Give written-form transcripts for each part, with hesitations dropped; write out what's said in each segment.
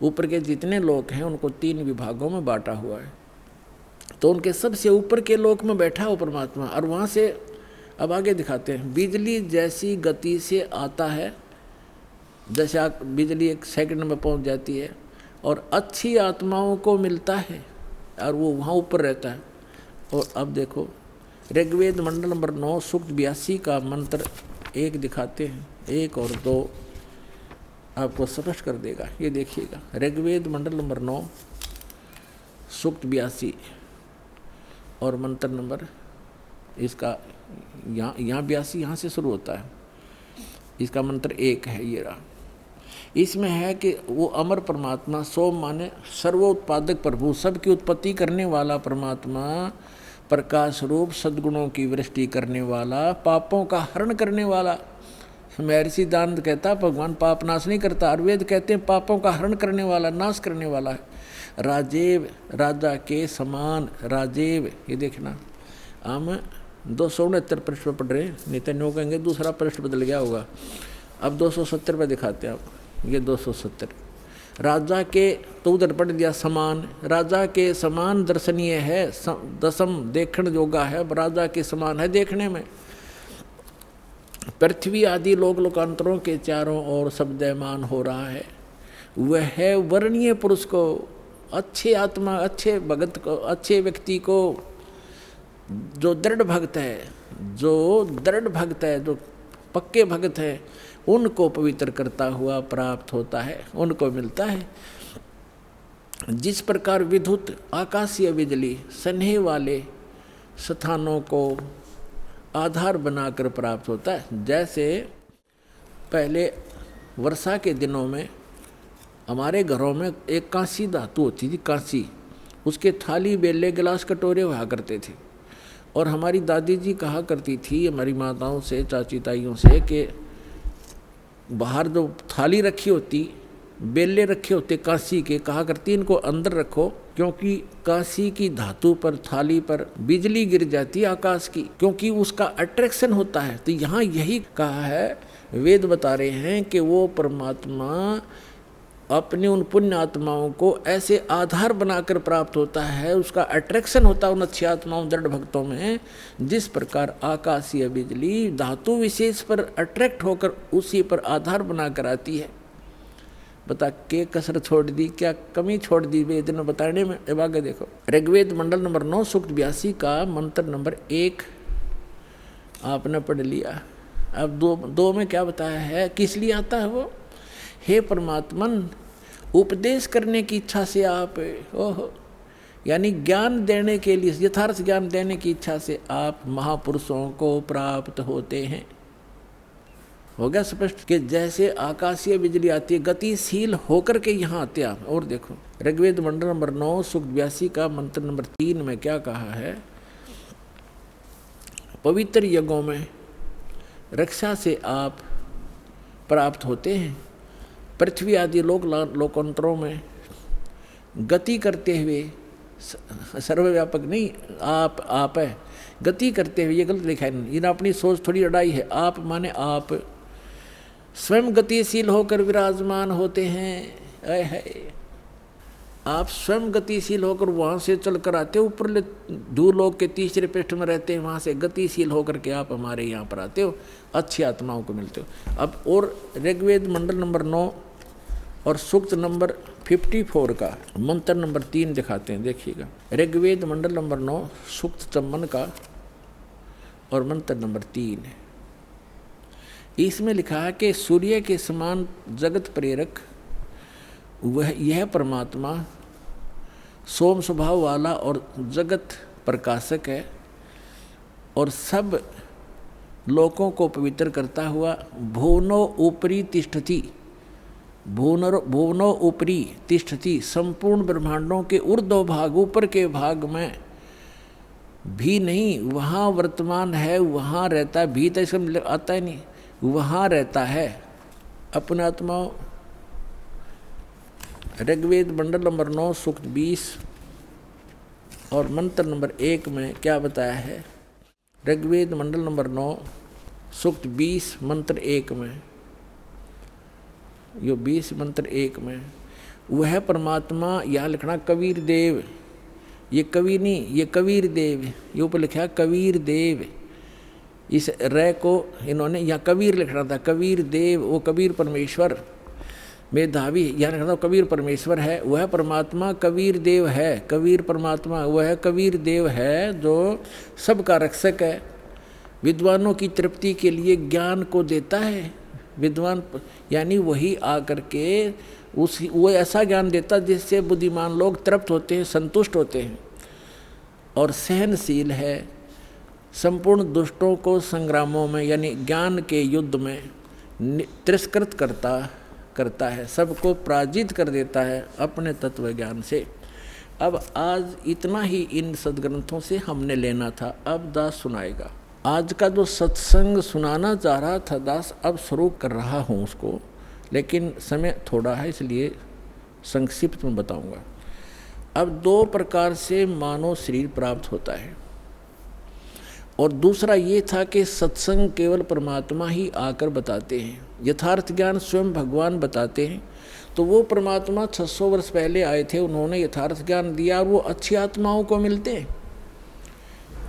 ऊपर के जितने लोक हैं उनको 3 विभागों में बांटा हुआ है। तो उनके सबसे ऊपर के लोक में बैठा है वो परमात्मा। और वहाँ से अब आगे दिखाते हैं, बिजली जैसी गति से आता है, जैसे बिजली 1 सेकंड में पहुँच जाती है, और अच्छी आत्माओं को मिलता है और वो वहाँ ऊपर रहता है। और अब देखो ऋग्वेद मंडल नंबर 9 सूक्त 82 का मंत्र 1 दिखाते हैं, 1 और 2 आपको स्पष्ट कर देगा। ये देखिएगा, ऋग्वेद मंडल नंबर 9 सूक्त 82 और मंत्र नंबर इसका यहाँ 82 यहाँ से शुरू होता है, इसका मंत्र 1 है ये रहा। इसमें है कि वो अमर परमात्मा, सोम माने सर्वोत्पादक प्रभु, सबकी उत्पत्ति करने वाला परमात्मा, प्रकाश रूप सद्गुणों की वृष्टि करने वाला, पापों का हरण करने वाला। महर्षि दानंद कहता भगवान पाप नाश नहीं करता, आयुर्वेद कहते हैं पापों का हरण करने वाला, नाश करने वाला है। राजेव, राजा के समान, राजेव। ये देखना, हम 269 पृष्ठ पर पढ़ रहे हैं, नहीं तो नो कहेंगे दूसरा पृष्ठ बदल गया होगा। अब 270 पे दिखाते हैं आप, ये 270। राजा के, तो उधर पढ़ दिया समान, राजा के समान दर्शनीय है, दसम देखण योगा है, राजा के समान है देखने में। पृथ्वी आदि लोक लोकांतरों के चारों ओर शब्दमान हो रहा है। वह है वर्णीय पुरुष को, अच्छे आत्मा, अच्छे भगत को, अच्छे व्यक्ति को, जो दृढ़ भक्त है, जो दृढ़ भक्त है, जो पक्के भक्त है, उनको पवित्र करता हुआ प्राप्त होता है, उनको मिलता है। जिस प्रकार विद्युत आकाशीय बिजली स्नेह वाले स्थानों को आधार बनाकर प्राप्त होता है, जैसे पहले वर्षा के दिनों में हमारे घरों में एक कांसी धातु होती थी, कांसी, उसके थाली बेले गिलास कटोरे हुआ करते थे। और हमारी दादी जी कहा करती थी हमारी माताओं से, चाची ताइयों से, कि बाहर जो थाली रखी होती, बेले रखे होते कांसी के, कहा करती इनको अंदर रखो, क्योंकि कांसी की धातु पर, थाली पर बिजली गिर जाती है आकाश की, क्योंकि उसका अट्रैक्शन होता है। तो यहाँ यही कहा है, वेद बता रहे हैं कि वो परमात्मा अपने उन पुण्य आत्माओं को ऐसे आधार बनाकर प्राप्त होता है, उसका अट्रैक्शन होता है उन अच्छी आत्माओं, दृढ़ भक्तों में। जिस प्रकार आकाशीय बिजली धातु विशेष पर अट्रैक्ट होकर उसी पर आधार बनाकर आती है। बता के कसर छोड़ दी, क्या कमी छोड़ दी वेद ने बताने में। अब आगे देखो, ऋग्वेद मंडल नंबर 9 सूक्त 82 का मंत्र नंबर 1 आपने पढ़ लिया। अब दो में क्या बताया है, किस लिए आता है वो। हे परमात्मन, उपदेश करने की इच्छा से आप, ओहो, यानी ज्ञान देने के लिए, यथार्थ ज्ञान देने की इच्छा से आप महापुरुषों को प्राप्त होते हैं। हो गया स्पष्ट कि जैसे आकाशीय बिजली आती है, गतिशील होकर के यहाँ आते हैं। और देखो ऋग्वेद मंडल नंबर 9 सूक्त 82 का मंत्र नंबर 3 में क्या कहा है, पवित्र यज्ञों में रक्षा से आप प्राप्त होते हैं। पृथ्वी आदि लोकांतरों में गति करते हुए, सर्वव्यापक नहीं, आप है, गति करते हुए, ये गलत लिखा है, इन अपनी सोच थोड़ी अड़ाई है। आप माने आप स्वयं गतिशील होकर विराजमान होते हैं। है आप स्वयं गतिशील होकर वहाँ से चल कर आते हो, ऊपर धूलोक के तीसरे पृष्ठ में रहते हैं, वहाँ से गतिशील होकर के आप हमारे यहाँ पर आते हो, अच्छी आत्माओं को मिलते हो। अब और ऋग्वेद मंडल नंबर 9 और सूक्त नंबर 54 का मंत्र नंबर 3 दिखाते हैं, देखिएगा। ऋग्वेद मंडल नंबर 9 सूक्त 54 का और मंत्र नंबर 3, इसमें लिखा है कि सूर्य के समान जगत प्रेरक वह, यह परमात्मा सोम स्वभाव वाला और जगत प्रकाशक है, और सब लोकों को पवित्र करता हुआ भुवनो ऊपरी तिष्ठति, भुवनो ऊपरी तिष्ठति, संपूर्ण ब्रह्मांडों के ऊर्ध्व भाग, ऊपर के भाग में भी नहीं, वहाँ वर्तमान है, वहाँ रहता है। भी तो इसमें आता ही नहीं, वहाँ रहता है अपने आत्माओं। ऋग्वेद मंडल नंबर 9 सूक्त 20 और मंत्र नंबर 1 में क्या बताया है। ऋग्वेद मंडल नंबर 9 सूक्त 20 मंत्र 1 में, यो 20 मंत्र 1 में, वह परमात्मा, यहाँ लिखना कबीर देव, ये कवि नहीं, ये कबीर देव, ये ऊपर लिखा कबीर देव, इस रे को इन्होंने यहाँ कबीर लिखना था, कबीर देव, वो कबीर परमेश्वर मेधावी, यहाँ लिखना था कबीर परमेश्वर है, वह परमात्मा कबीर देव है, कबीर परमात्मा वह कबीर देव है जो सबका रक्षक है, विद्वानों की तृप्ति के लिए ज्ञान को देता है। विद्वान यानी वही आकर के वो ऐसा ज्ञान देता जिससे बुद्धिमान लोग तृप्त होते हैं, संतुष्ट होते हैं, और सहनशील है, संपूर्ण दुष्टों को संग्रामों में यानी ज्ञान के युद्ध में तिरस्कृत करता है, सबको पराजित कर देता है अपने तत्व ज्ञान से। अब आज इतना ही इन सदग्रंथों से हमने लेना था। अब दास सुनाएगा। आज का जो सत्संग सुनाना चाह रहा था दास, अब शुरू कर रहा हूँ उसको, लेकिन समय थोड़ा है इसलिए संक्षिप्त में बताऊंगा। अब 2 प्रकार से मानव शरीर प्राप्त होता है, और दूसरा ये था कि सत्संग केवल परमात्मा ही आकर बताते हैं, यथार्थ ज्ञान स्वयं भगवान बताते हैं। तो वो परमात्मा 600 वर्ष पहले आए थे, उन्होंने यथार्थ ज्ञान दिया, और वो अच्छी आत्माओं को मिलते हैं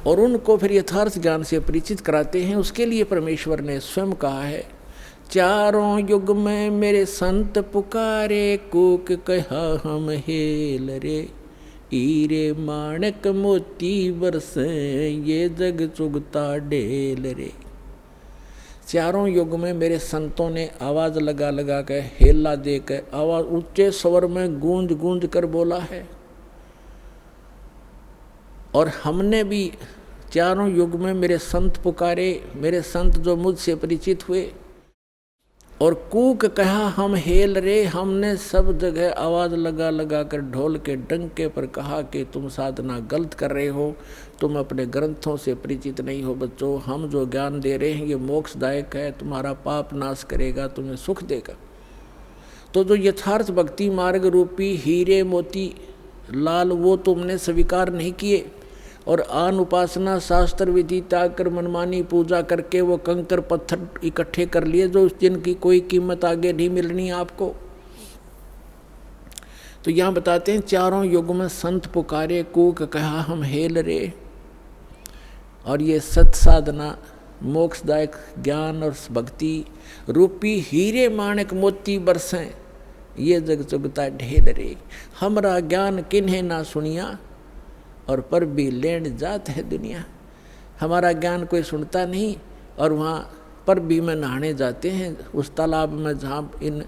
और उनको फिर यथार्थ ज्ञान से परिचित कराते हैं। उसके लिए परमेश्वर ने स्वयं कहा है, चारों युग में मेरे संत पुकारे, कूक कहा हम हेल रे, हीरे माणक मोती बरसे, ये जग चुगता ढेल रे। चारों युग में मेरे संतों ने आवाज़ लगा लगा कर, हेला दे कर, आवाज़ ऊंचे स्वर में गूंज गूंज कर बोला है, और हमने भी चारों युग में मेरे संत पुकारे, मेरे संत जो मुझसे परिचित हुए, और कूक कहा हम हेल रे, हमने सब जगह आवाज़ लगा लगा कर ढोल के डंके पर कहा कि तुम साधना गलत कर रहे हो, तुम अपने ग्रंथों से परिचित नहीं हो बच्चों, हम जो ज्ञान दे रहे हैं ये मोक्षदायक है, तुम्हारा पाप नाश करेगा, तुम्हें सुख देगा। तो जो यथार्थ भक्ति मार्ग रूपी हीरे मोती लाल वो तुमने स्वीकार नहीं किए, और आन उपासना शास्त्र विधि त्याग कर मनमानी पूजा करके वो कंकर पत्थर इकट्ठे कर लिए जो जिनकी कोई कीमत आगे नहीं मिलनी आपको। तो यहाँ बताते हैं, चारों युग में संत पुकारे, कूक कहा हम हेल रे, और ये सत साधना मोक्षदायक ज्ञान और भक्ति रूपी हीरे माणक मोती बरसें, ये जग चुगता ढेल रे। हमरा ज्ञान किन्हें ना सुनिया, और पर भी लेन जात है दुनिया। हमारा ज्ञान कोई सुनता नहीं, और वहाँ पर भी में नहाने जाते हैं उस तालाब में जहाँ इन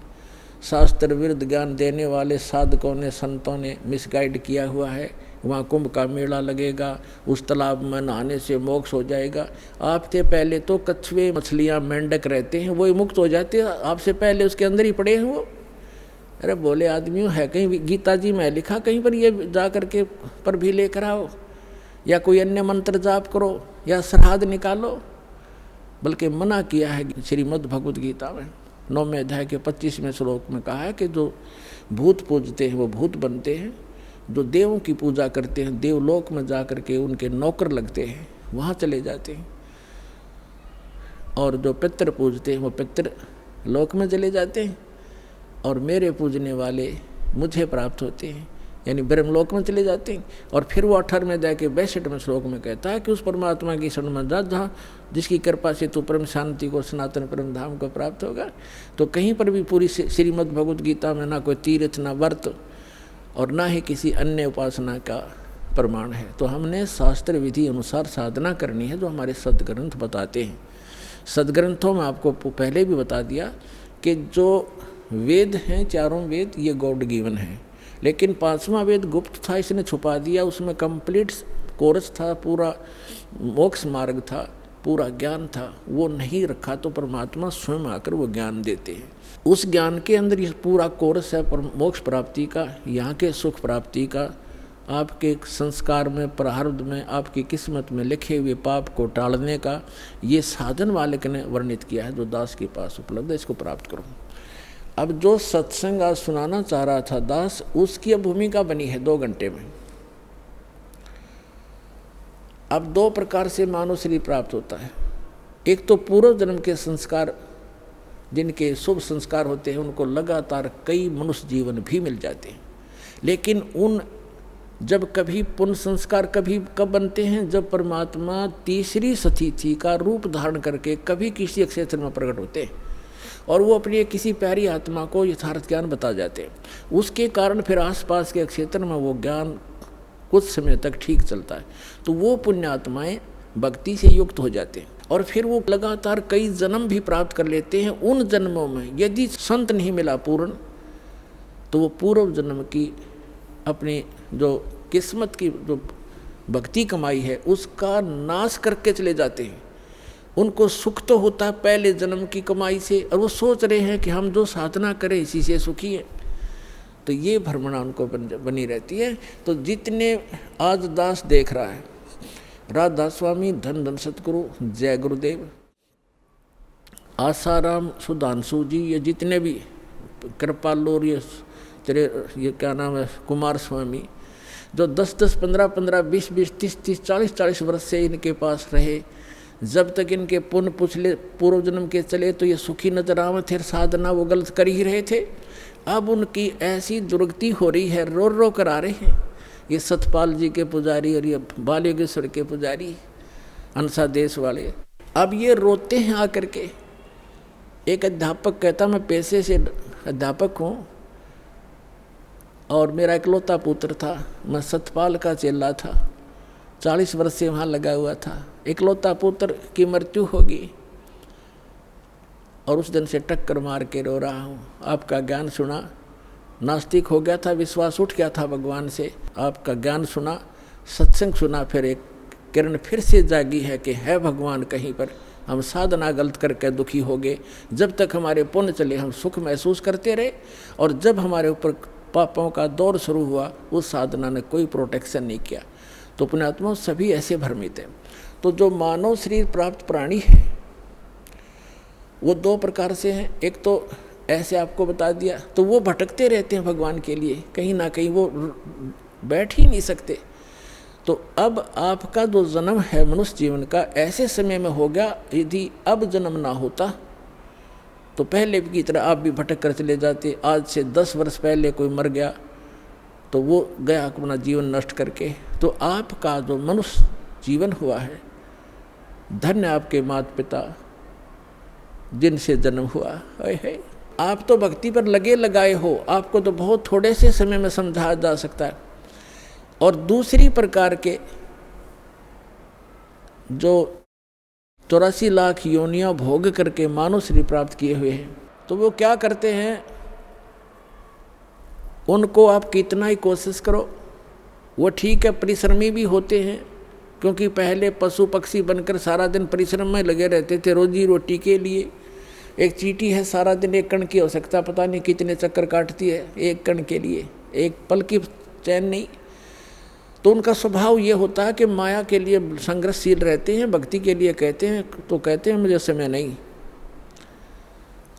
शास्त्र विरुद्ध ज्ञान देने वाले साधकों ने, संतों ने मिसगाइड किया हुआ है। वहाँ कुंभ का मेला लगेगा, उस तालाब में नहाने से मोक्ष हो जाएगा। आपसे पहले तो कछुए, मछलियाँ, मेंढक रहते हैं, वही मुक्त हो जाते हैं, आपसे पहले उसके अंदर ही पड़े हैं वो। अरे बोले आदमियों, है कहीं गीता जी में लिखा कहीं पर ये जा करके पर भी लेकर आओ, या कोई अन्य मंत्र जाप करो, या श्राद्ध निकालो? बल्कि मना किया है श्रीमद् भगवद गीता में 9वें अध्याय के 25वें श्लोक में कहा है कि जो भूत पूजते हैं वो भूत बनते हैं, जो देवों की पूजा करते हैं देवलोक में जा करके उनके नौकर लगते हैं, वहाँ चले जाते हैं, और जो पितृ पूजते हैं वो पितृ लोक में चले जाते हैं, और मेरे पूजने वाले मुझे प्राप्त होते हैं, यानी ब्रह्मलोक में चले जाते हैं। और फिर वो 18वें अध्याय के 62वें श्लोक में कहता है कि उस परमात्मा की शरण में जा जहाँ जिसकी कृपा से तू परम शांति को, सनातन परम धाम को प्राप्त होगा। तो कहीं पर भी पूरी श्रीमद् भगवद गीता में ना कोई तीर्थ, ना व्रत, और ना ही किसी अन्य उपासना का प्रमाण है। तो हमने शास्त्र विधि अनुसार साधना करनी है जो हमारे सदग्रंथ बताते हैं। सदग्रंथों में आपको पहले भी बता दिया कि जो वेद हैं, चारों वेद, ये गॉड गिवन है, लेकिन 5वां वेद गुप्त था, इसने छुपा दिया। उसमें कंप्लीट कोर्स था, पूरा मोक्ष मार्ग था, पूरा ज्ञान था, वो नहीं रखा। तो परमात्मा स्वयं आकर वो ज्ञान देते हैं। उस ज्ञान के अंदर ये पूरा कोर्स है मोक्ष प्राप्ति का, यहाँ के सुख प्राप्ति का, आपके संस्कार में, प्रारब्ध में, आपकी किस्मत में लिखे हुए पाप को टालने का। ये साधन वालक ने वर्णित किया है जो दास के पास उपलब्ध है, इसको प्राप्त करो। अब जो सत्संग आज सुनाना चाह रहा था दास, उसकी अब भूमिका बनी है 2 घंटे में। अब 2 प्रकार से मानव शरीर प्राप्त होता है। एक तो पूर्व जन्म के संस्कार जिनके शुभ संस्कार होते हैं उनको लगातार कई मनुष्य जीवन भी मिल जाते हैं। लेकिन उन जब कभी पुण्य संस्कार कभी कब बनते हैं, जब परमात्मा तीसरी सतिथि का रूप धारण करके कभी किसी क्षेत्र में प्रकट होते हैं और वो अपनी किसी प्यारी आत्मा को यथार्थ ज्ञान बता जाते हैं। उसके कारण फिर आसपास के क्षेत्र में वो ज्ञान कुछ समय तक ठीक चलता है, तो वो पुण्यात्माएं भक्ति से युक्त हो जाते हैं और फिर वो लगातार कई जन्म भी प्राप्त कर लेते हैं। उन जन्मों में यदि संत नहीं मिला पूर्ण, तो वो पूर्व जन्म की अपनी जो किस्मत की जो भक्ति कमाई है उसका नाश करके चले जाते हैं। उनको सुख तो होता है पहले जन्म की कमाई से, और वो सोच रहे हैं कि हम जो साधना करें इसी से सुखी है, तो ये भ्रमणा उनको बनी रहती है। तो जितने आज दास देख रहा है, राधा स्वामी, धन धन सतगुरु, जय गुरुदेव, आसाराम, सुधांशु जी, ये जितने भी कृपालु और ये क्या नाम है, कुमार स्वामी, जो 10-10, 15-15, 20-20, 30-30, 40-40 वर्ष से इनके पास रहे, जब तक इनके पुण्य पुछले पूर्व जन्म के चले तो ये सुखी नजर आवे थे, साधना वो गलत कर ही रहे थे। अब उनकी ऐसी दुर्गति हो रही है, रो रो कर आ रहे हैं ये सतपाल जी के पुजारी और ये बालयोगेश्वर के पुजारी, अंसा देश वाले। अब ये रोते हैं आकर के। एक अध्यापक कहता मैं पेशे से अध्यापक हूँ और मेरा इकलौता पुत्र था, मैं सतपाल का चेला था, 40 वर्ष से वहाँ लगा हुआ था, इकलौता पुत्र की मृत्यु होगी और उस दिन से टक्कर मार के रो रहा हूँ। आपका ज्ञान सुना, नास्तिक हो गया था, विश्वास उठ गया था भगवान से, आपका ज्ञान सुना, सत्संग सुना, फिर एक किरण फिर से जागी है कि है भगवान कहीं पर। हम साधना गलत करके दुखी हो गए, जब तक हमारे पुण्य चले हम सुख महसूस करते रहे, और जब हमारे ऊपर पापों का दौर शुरू हुआ उस साधना ने कोई प्रोटेक्शन नहीं किया। तो पुण्यात्मा सभी ऐसे भ्रमित हैं। तो जो मानव शरीर प्राप्त प्राणी है वो दो प्रकार से हैं। एक तो ऐसे आपको बता दिया, तो वो भटकते रहते हैं भगवान के लिए, कहीं ना कहीं वो बैठ ही नहीं सकते। तो अब आपका जो जन्म है मनुष्य जीवन का ऐसे समय में हो गया, यदि अब जन्म ना होता तो पहले की तरह आप भी भटक कर चले जाते। आज से 10 वर्ष पहले कोई मर गया तो वो गया अपना जीवन नष्ट करके। तो आपका जो मनुष्य जीवन हुआ है, धन्य आपके माता पिता जिनसे जन्म हुआ है। आप तो भक्ति पर लगे लगाए हो, आपको तो बहुत थोड़े से समय में समझाया जा सकता है। और दूसरी प्रकार के जो 84 लाख योनियां भोग करके मानव शरीर प्राप्त किए हुए हैं, तो वो क्या करते हैं, उनको आप कितना ही कोशिश करो, वो ठीक है परिश्रमी भी होते हैं, क्योंकि पहले पशु पक्षी बनकर सारा दिन परिश्रम में लगे रहते थे रोजी रोटी के लिए। एक चींटी है सारा दिन एक कण की आवश्यकता पता नहीं कितने चक्कर काटती है एक कण के लिए, एक पल की चैन नहीं। तो उनका स्वभाव ये होता है कि माया के लिए संघर्षशील रहते हैं, भक्ति के लिए कहते हैं तो कहते हैं मुझे समय नहीं,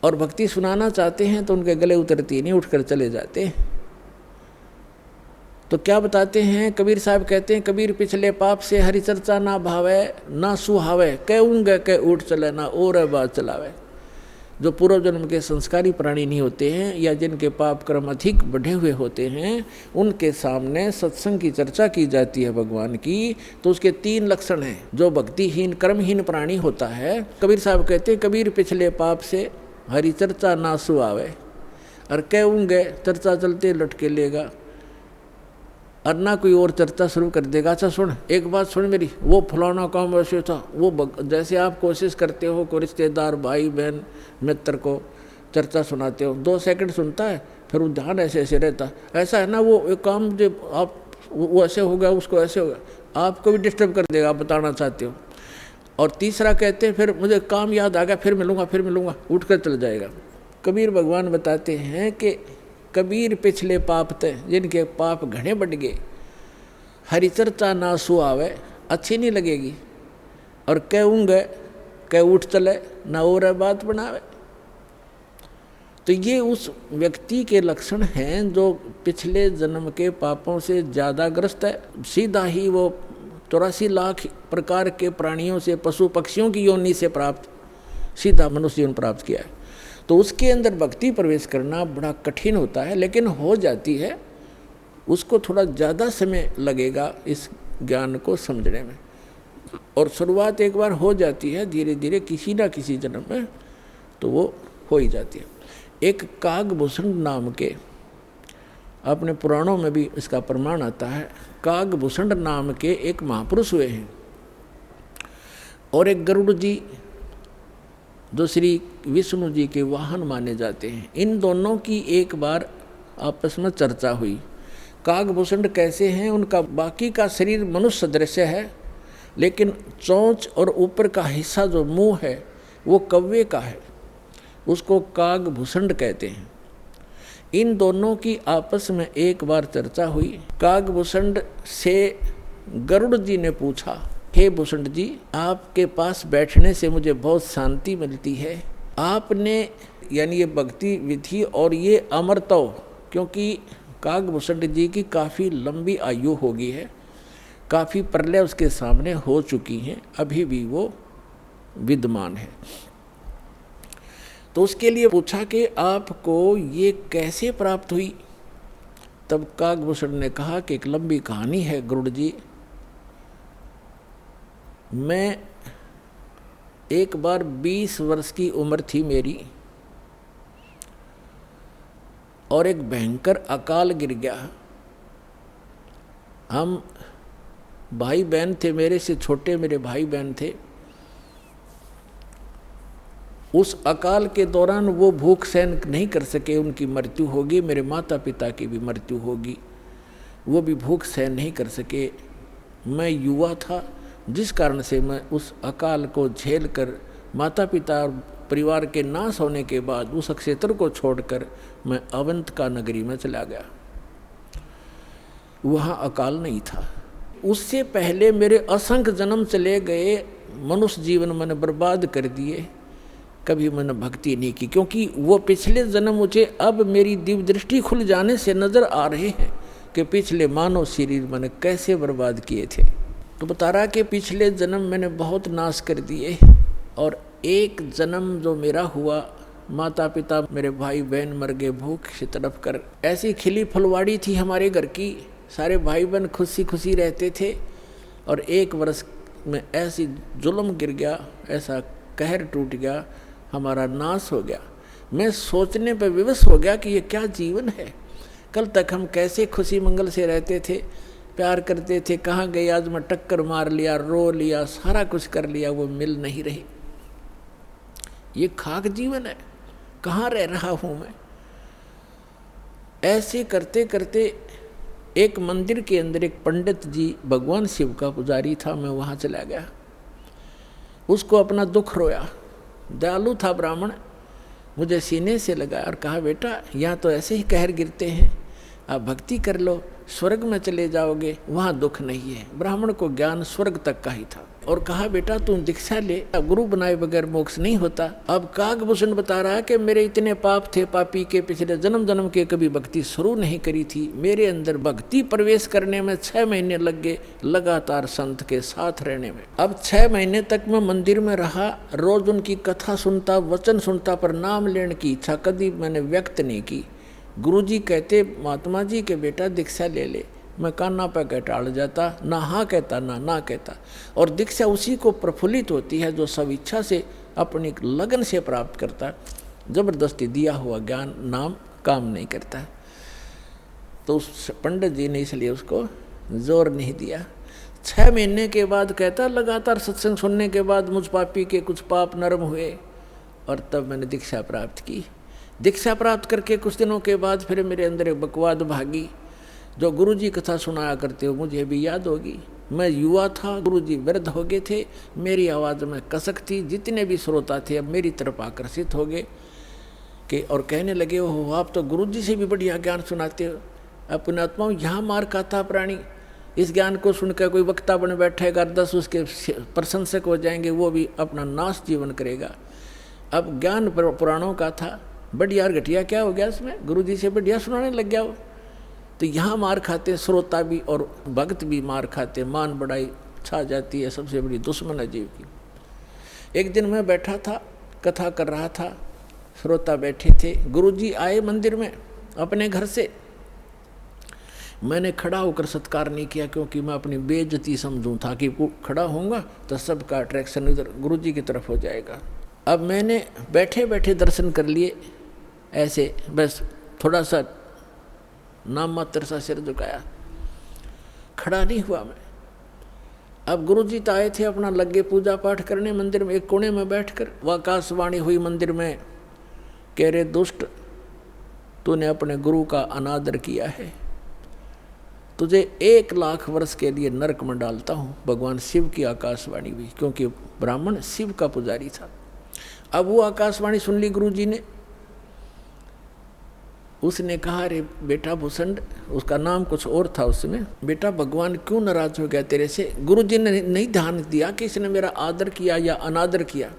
और भक्ति सुनाना चाहते हैं तो उनके गले उतरती नहीं, उठकर चले जाते हैं। तो क्या बताते हैं कबीर साहब, कहते हैं कबीर पिछले पाप से हरि चर्चा ना भावे ना सुहावे, कहूँगे कह उठ चले ना और बात चलावे। जो पूर्व जन्म के संस्कारी प्राणी नहीं होते हैं या जिनके पाप कर्म अधिक बढ़े हुए होते हैं, उनके सामने सत्संग की चर्चा की जाती है भगवान की, तो उसके 3 लक्षण हैं। जो भक्तिहीन कर्महीन प्राणी होता है, कबीर साहब कहते हैं कबीर पिछले पाप से हरि चर्चा ना सुहावे, और कहूँगे चर्चा चलते लटके लेगा, और ना कोई और चर्चा शुरू कर देगा। अच्छा सुन, एक बात सुन मेरी, वो फलाना काम वैसे था, वो जैसे आप कोशिश करते हो को रिश्तेदार भाई बहन मित्र को चर्चा सुनाते हो, 2 सेकंड सुनता है, फिर वो ध्यान ऐसे ऐसे रहता, ऐसा है ना वो एक काम जो आप वो ऐसे हो गया उसको ऐसे हो गया, आपको भी डिस्टर्ब कर देगा, आप बताना चाहते हो। और तीसरा कहते हैं फिर मुझे काम याद आ गया, फिर मिलूँगा, उठ कर चल जाएगा। कबीर भगवान बताते हैं कि कबीर पिछले पाप थे, जिनके पाप घने बढ़ गए, हरि चर्चा ना सुहावे, अच्छी नहीं लगेगी, और कहूँगे कह उठ चले ना और बात बनावे। तो ये उस व्यक्ति के लक्षण हैं जो पिछले जन्म के पापों से ज़्यादा ग्रस्त है। सीधा ही वो 84 लाख प्रकार के प्राणियों से, पशु पक्षियों की योनि से प्राप्त सीधा मनुष्य जीवन प्राप्त किया है। तो उसके अंदर भक्ति प्रवेश करना बड़ा कठिन होता है, लेकिन हो जाती है। उसको थोड़ा ज़्यादा समय लगेगा इस ज्ञान को समझने में, और शुरुआत एक बार हो जाती है, धीरे धीरे किसी ना किसी जन्म में तो वो हो ही जाती है। एक कागभूषण नाम के, अपने पुराणों में भी इसका प्रमाण आता है, कागभूषण नाम के एक महापुरुष हुए हैं, और एक गरुड़ जी जो श्री विष्णु जी के वाहन माने जाते हैं। इन दोनों की एक बार आपस में चर्चा हुई। कागभूषण कैसे हैं, उनका बाकी का शरीर मनुष्य सदृश है, लेकिन चोंच और ऊपर का हिस्सा जो मुंह है वो कौवे का है, उसको कागभूषण कहते हैं। इन दोनों की आपस में एक बार चर्चा हुई। कागभूषण से गरुड़ जी ने पूछा, हे भूषण जी, आपके पास बैठने से मुझे बहुत शांति मिलती है। आपने यानी ये भक्ति विधि और ये अमरत्व, क्योंकि कागभूषण जी की काफ़ी लंबी आयु हो गई है, काफ़ी प्रलय उसके सामने हो चुकी हैं, अभी भी वो विद्यमान है। तो उसके लिए पूछा कि आपको ये कैसे प्राप्त हुई। तब कागभूषण ने कहा कि एक लंबी कहानी है गरुड़ जी। मैं एक बार 20 वर्ष की उम्र थी मेरी, और एक भयंकर अकाल गिर गया। हम भाई बहन थे, मेरे से छोटे मेरे भाई बहन थे। उस अकाल के दौरान वो भूख सहन नहीं कर सके, उनकी मृत्यु होगी। मेरे माता पिता की भी मृत्यु होगी, वो भी भूख सहन नहीं कर सके। मैं युवा था, जिस कारण से मैं उस अकाल को झेल कर माता पिता और परिवार के नाश होने के बाद उस क्षेत्र को छोड़कर मैं अवंतिका नगरी में चला गया। वहाँ अकाल नहीं था। उससे पहले मेरे असंख्य जन्म चले गए, मनुष्य जीवन मैंने बर्बाद कर दिए, कभी मैंने भक्ति नहीं की, क्योंकि वो पिछले जन्म मुझे अब मेरी दिव्य दृष्टि खुल जाने से नज़र आ रहे हैं कि पिछले मानव शरीर मैंने कैसे बर्बाद किए थे। तो बता रहा कि पिछले जन्म मैंने बहुत नाश कर दिए, और एक जन्म जो मेरा हुआ, माता पिता मेरे भाई बहन मर गए भूख से तड़प कर। ऐसी खिली फुलवाड़ी थी हमारे घर की, सारे भाई बहन खुशी खुशी रहते थे, और एक वर्ष में ऐसी जुल्म गिर गया, ऐसा कहर टूट गया, हमारा नाश हो गया। मैं सोचने पर विवश हो गया कि ये क्या जीवन है। कल तक हम कैसे खुशी मंगल से रहते थे, प्यार करते थे, कहाँ गए आज मैं टक्कर मार लिया, रो लिया, सारा कुछ कर लिया, वो मिल नहीं रही। ये खाक जीवन है, कहाँ रह रहा हूँ मैं। ऐसे करते करते एक मंदिर के अंदर एक पंडित जी भगवान शिव का पुजारी था, मैं वहाँ चला गया, उसको अपना दुख रोया। दयालु था ब्राह्मण, मुझे सीने से लगाया और कहा, बेटा यहाँ तो ऐसे ही कहर गिरते हैं, आप भक्ति कर लो, स्वर्ग में चले जाओगे, वहाँ दुख नहीं है। ब्राह्मण को ज्ञान स्वर्ग तक का ही था, और कहा, बेटा तू दीक्षा ले, गुरु बनाए बगैर मोक्ष नहीं होता। अब कागभूषण बता रहा है कि मेरे इतने पाप थे, पापी के पिछले जन्म जन्म के कभी भक्ति शुरू नहीं करी थी। मेरे अंदर भक्ति प्रवेश करने में 6 महीने लग गए, लगातार संत के साथ रहने में। अब 6 महीने तक मैं मंदिर में रहा, रोज उनकी कथा सुनता, वचन सुनता, पर नाम लेने की इच्छा कभी मैंने व्यक्त नहीं की। गुरुजी कहते, महात्मा जी के बेटा दीक्षा ले ले, मैं कान्ना पे कह टाल जाता, ना हाँ कहता ना कहता। और दीक्षा उसी को प्रफुल्लित होती है जो सब इच्छा से अपनी लगन से प्राप्त करता है। जबरदस्ती दिया हुआ ज्ञान नाम काम नहीं करता है। तो उस पंडित जी ने इसलिए उसको जोर नहीं दिया। 6 महीने के बाद कहता, लगातार सत्संग सुनने के बाद मुझ पापी के कुछ पाप नरम हुए, और तब मैंने दीक्षा प्राप्त की। दीक्षा प्राप्त करके कुछ दिनों के बाद फिर मेरे अंदर एक बकवाद भागी, जो गुरुजी कथा सुनाया करते हो मुझे भी याद होगी। मैं युवा था, गुरुजी वृद्ध हो गए थे, मेरी आवाज़ में कसक थी, जितने भी श्रोता थे अब मेरी तरफ आकर्षित हो गए कि और कहने लगे, हो आप तो गुरुजी से भी बढ़िया ज्ञान सुनाते हो। अपने आत्माओं यहाँ मार खाता प्राणी, इस ज्ञान को सुनकर कोई वक्ता बन बैठेगा, 10 उसके प्रशंसक हो जाएंगे, वो भी अपना नाश जीवन करेगा। अब ज्ञान पुराणों का था, बढ़िया और घटिया क्या हो गया इसमें, गुरुजी से बढ़िया सुनाने लग गया वो। तो यहाँ मार खाते श्रोता भी और भक्त भी मार खाते, मान बढ़ाई छा जाती है, सबसे बड़ी दुश्मन है जीव की। एक दिन मैं बैठा था, कथा कर रहा था, श्रोता बैठे थे। गुरुजी आए मंदिर में अपने घर से। मैंने खड़ा होकर सत्कार नहीं किया, क्योंकि मैं अपनी बेइज्जती समझूं था कि खड़ा होऊंगा तो सबका अट्रैक्शन इधर गुरुजी की तरफ हो जाएगा। अब मैंने बैठे बैठे दर्शन कर लिए, ऐसे बस थोड़ा सा नाम मात्र सा सिर झुकाया, खड़ा नहीं हुआ मैं। अब गुरुजी तो आए थे, अपना लगे पूजा पाठ करने मंदिर में। एक कोने में बैठकर वह आकाशवाणी हुई मंदिर में, कह रहे दुष्ट, तूने अपने गुरु का अनादर किया है, तुझे 1,00,000 वर्ष के लिए नरक में डालता हूँ। भगवान शिव की आकाशवाणी हुई, क्योंकि ब्राह्मण शिव का पुजारी था। अब वो आकाशवाणी सुन ली गुरुजी ने। उसने कहा, अरे बेटा भूषण, उसका नाम कुछ और था उसमें, बेटा भगवान क्यों नाराज हो गया तेरे से? गुरुजी ने नहीं ध्यान दिया कि इसने मेरा आदर किया या अनादर किया।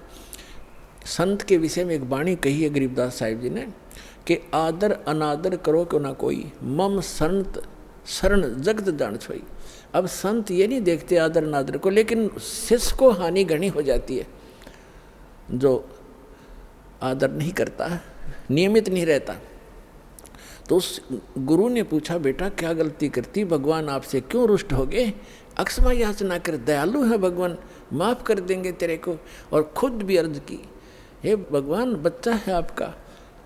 संत के विषय में एक वाणी कही है गरीबदास साहिब जी ने कि आदर अनादर करो क्यों ना कोई, मम संत शरण जगत जान छोई। अब संत ये नहीं देखते आदर अनादर को, लेकिन शिष्य को हानि घनी हो जाती है जो आदर नहीं करता, नियमित नहीं रहता। तो उस गुरु ने पूछा, बेटा क्या गलती करती, भगवान आपसे क्यों रुष्ट हो गए? अक्षमा याचना कर, दयालु है भगवान, माफ़ कर देंगे तेरे को। और खुद भी अर्ज की, हे भगवान बच्चा है आपका,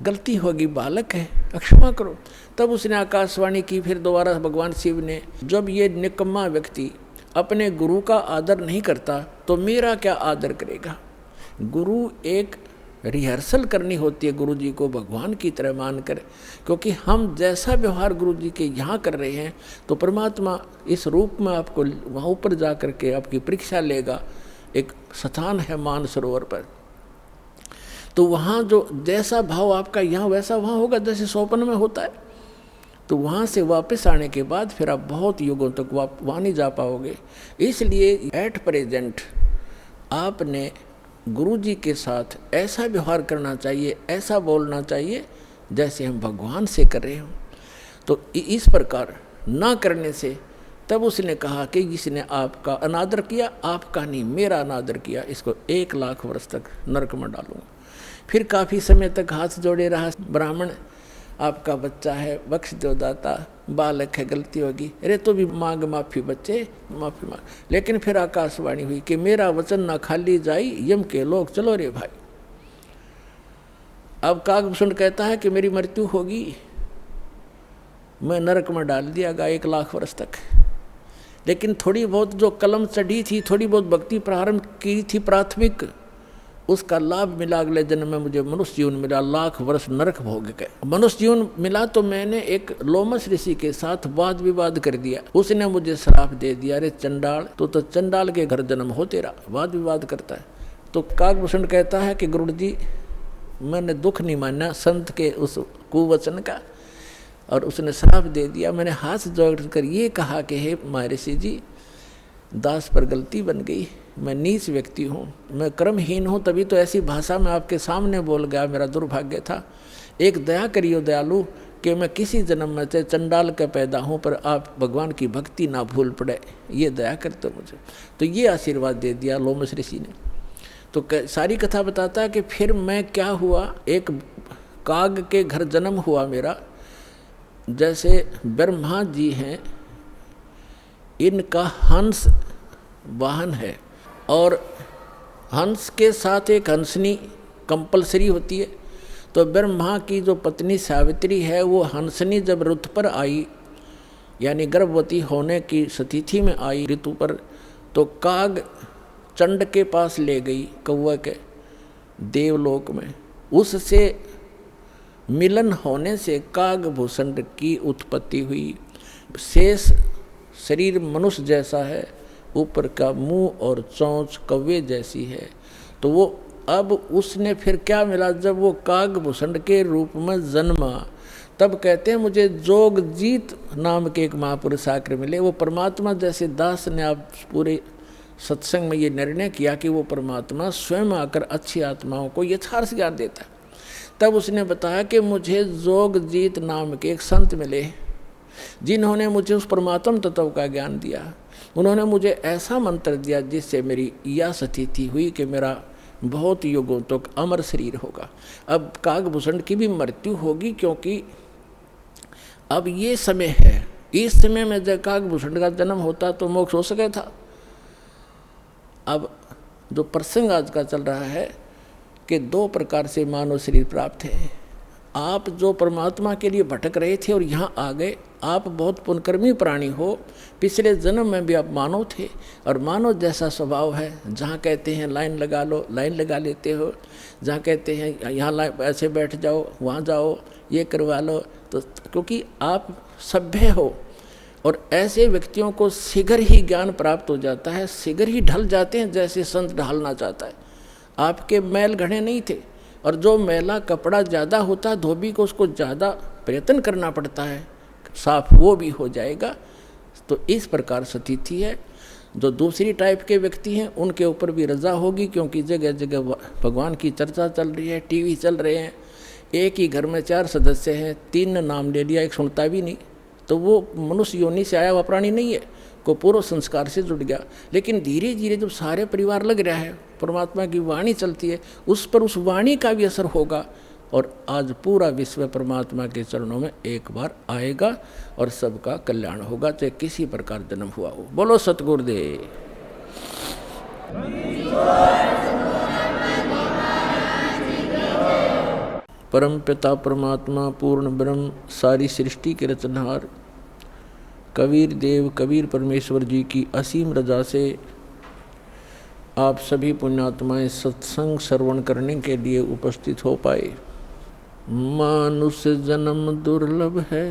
गलती होगी, बालक है, अक्षमा करो। तब उसने आकाशवाणी की फिर दोबारा भगवान शिव ने, जब ये निकम्मा व्यक्ति अपने गुरु का आदर नहीं करता तो मेरा क्या आदर करेगा? गुरु एक रिहर्सल करनी होती है गुरु जी को भगवान की तरह मानकर, क्योंकि हम जैसा व्यवहार गुरु जी के यहाँ कर रहे हैं तो परमात्मा इस रूप में आपको वहाँ ऊपर जा कर के आपकी परीक्षा लेगा। एक स्थान है मानसरोवर पर, तो वहाँ जो जैसा भाव आपका यहाँ वैसा वहाँ होगा, जैसे स्वप्न में होता है। तो वहाँ से वापस आने के बाद फिर आप बहुत युगों तक वहाँ नहीं जा पाओगे। इसलिए एट प्रेजेंट आपने गुरु जी के साथ ऐसा व्यवहार करना चाहिए, ऐसा बोलना चाहिए जैसे हम भगवान से कर रहे हों। तो इस प्रकार ना करने से तब उसने कहा कि जिसने आपका अनादर किया, आपका नहीं मेरा अनादर किया, इसको 1,00,000 वर्ष तक नरक में डालूंगा। फिर काफ़ी समय तक हाथ जोड़े रहा ब्राह्मण, आपका बच्चा है, बख्श दो दाता, बालक है, गलती होगी, अरे तो भी मांग माफ़ी बच्चे, माफ़ी मांग। लेकिन फिर आकाशवाणी हुई कि मेरा वचन ना खाली जाई, यम के लोग चलो रे भाई। अब काकभूषण कहता है कि मेरी मृत्यु होगी, मैं नरक में डाल दिया गया 1,00,000 वर्ष तक। लेकिन थोड़ी बहुत जो कलम चढ़ी थी, थोड़ी बहुत भक्ति प्रारंभ की थी प्राथमिक, उसका लाभ मिला। अगले जन्म में मुझे मनुष्य जीवन मिला, 1,00,000 वर्ष नरक भोग गए। मनुष्य जीवन मिला तो मैंने एक लोमस ऋषि के साथ वाद विवाद कर दिया। उसने मुझे श्राप दे दिया, अरे चंडाल, तो चंडाल के घर जन्म हो तेरा, वाद विवाद करता है। तो काकभूषण कहता है कि गुरु जी मैंने दुख नहीं माना संत के उस कुवचन का, और उसने श्राप दे दिया। मैंने हाथ जोड़ कर ये कहा कि हे महर्षि जी, दास पर गलती बन गई, मैं नीच व्यक्ति हूँ, मैं कर्महीन हूँ, तभी तो ऐसी भाषा में आपके सामने बोल गया, मेरा दुर्भाग्य था। एक दया करियो दयालु कि मैं किसी जन्म में चाहे चंडाल का पैदा हूँ, पर आप भगवान की भक्ति ना भूल पड़े, ये दया करते मुझे। तो ये आशीर्वाद दे दिया लोमस ऋषि ने। तो सारी कथा बताता है कि फिर मैं क्या हुआ, एक काग के घर जन्म हुआ मेरा। जैसे ब्रह्मा जी हैं, इनका हंस वाहन है, और हंस के साथ एक हंसनी कंपलसरी होती है। तो ब्रह्मा की जो पत्नी सावित्री है, वो हंसनी जब ऋतु पर आई, यानी गर्भवती होने की स्थिति में आई ऋतु पर, तो काग चंड के पास ले गई, कौवा के देवलोक में। उससे मिलन होने से काकभूषण की उत्पत्ति हुई। शेष शरीर मनुष्य जैसा है, ऊपर का मुंह और चोंच कौवे जैसी है। तो वो अब उसने फिर क्या मिला, जब वो काकभूषण के रूप में जन्मा, तब कहते हैं मुझे जोगजीत नाम के एक महापुरुष आकर मिले। वो परमात्मा जैसे दास ने आप पूरे सत्संग में ये निर्णय किया कि वो परमात्मा स्वयं आकर अच्छी आत्माओं को यथार्थ ज्ञान देता है। तब उसने बताया कि मुझे जोगजीत नाम के एक संत मिले, जिन्होंने मुझे उस परमात्म तत्व का ज्ञान दिया। उन्होंने मुझे ऐसा मंत्र दिया जिससे मेरी यह स्थिति हुई कि मेरा बहुत युगों तक अमर शरीर होगा। अब काकभूषण की भी मृत्यु होगी, क्योंकि अब ये समय है, इस समय में जब काकभूषण का जन्म होता तो मोक्ष हो सके था। अब जो प्रसंग आज का चल रहा है कि 2 प्रकार से मानव शरीर प्राप्त है। आप जो परमात्मा के लिए भटक रहे थे और यहाँ आ गए, आप बहुत पुण्यकर्मी प्राणी हो, पिछले जन्म में भी आप मानव थे और मानव जैसा स्वभाव है। जहाँ कहते हैं लाइन लगा लो, लाइन लगा लेते हो, जहाँ कहते हैं यहाँ ऐसे बैठ जाओ, वहाँ जाओ, ये करवा लो, तो क्योंकि आप सभ्य हो। और ऐसे व्यक्तियों को शीघ्र ही ज्ञान प्राप्त हो जाता है, शीघ्र ही ढल जाते हैं जैसे संत ढालना चाहता है। आपके मैल घड़े नहीं थे, और जो मैला कपड़ा ज़्यादा होता है धोबी को उसको ज़्यादा प्रयत्न करना पड़ता है, साफ वो भी हो जाएगा। तो इस प्रकार स्थिति है। जो दूसरी टाइप के व्यक्ति हैं उनके ऊपर भी रजा होगी, क्योंकि जगह जगह भगवान की चर्चा चल रही है, टीवी चल रहे हैं। एक ही घर में 4 सदस्य हैं, 3 ने नाम ले लिया, एक सुनता भी नहीं, तो वो मनुष्य योनि से आया हुआ प्राणी नहीं है, को पूर्व संस्कार से जुड़ गया। लेकिन धीरे धीरे जब सारे परिवार लग रहा है, परमात्मा की वाणी चलती है, उस पर उस वाणी का भी असर होगा, और आज पूरा विश्व परमात्मा के चरणों में एक बार आएगा और सबका कल्याण होगा, चाहे किसी प्रकार जन्म हुआ हो। बोलो सतगुरुदेव। परम पिता परमात्मा पूर्ण ब्रह्म सारी सृष्टि के रचनहार कबीर देव कबीर परमेश्वर जी की असीम रजा से आप सभी पुण्यात्माएं सत्संग श्रवण करने के लिए उपस्थित हो पाए। मानुष जन्म दुर्लभ है,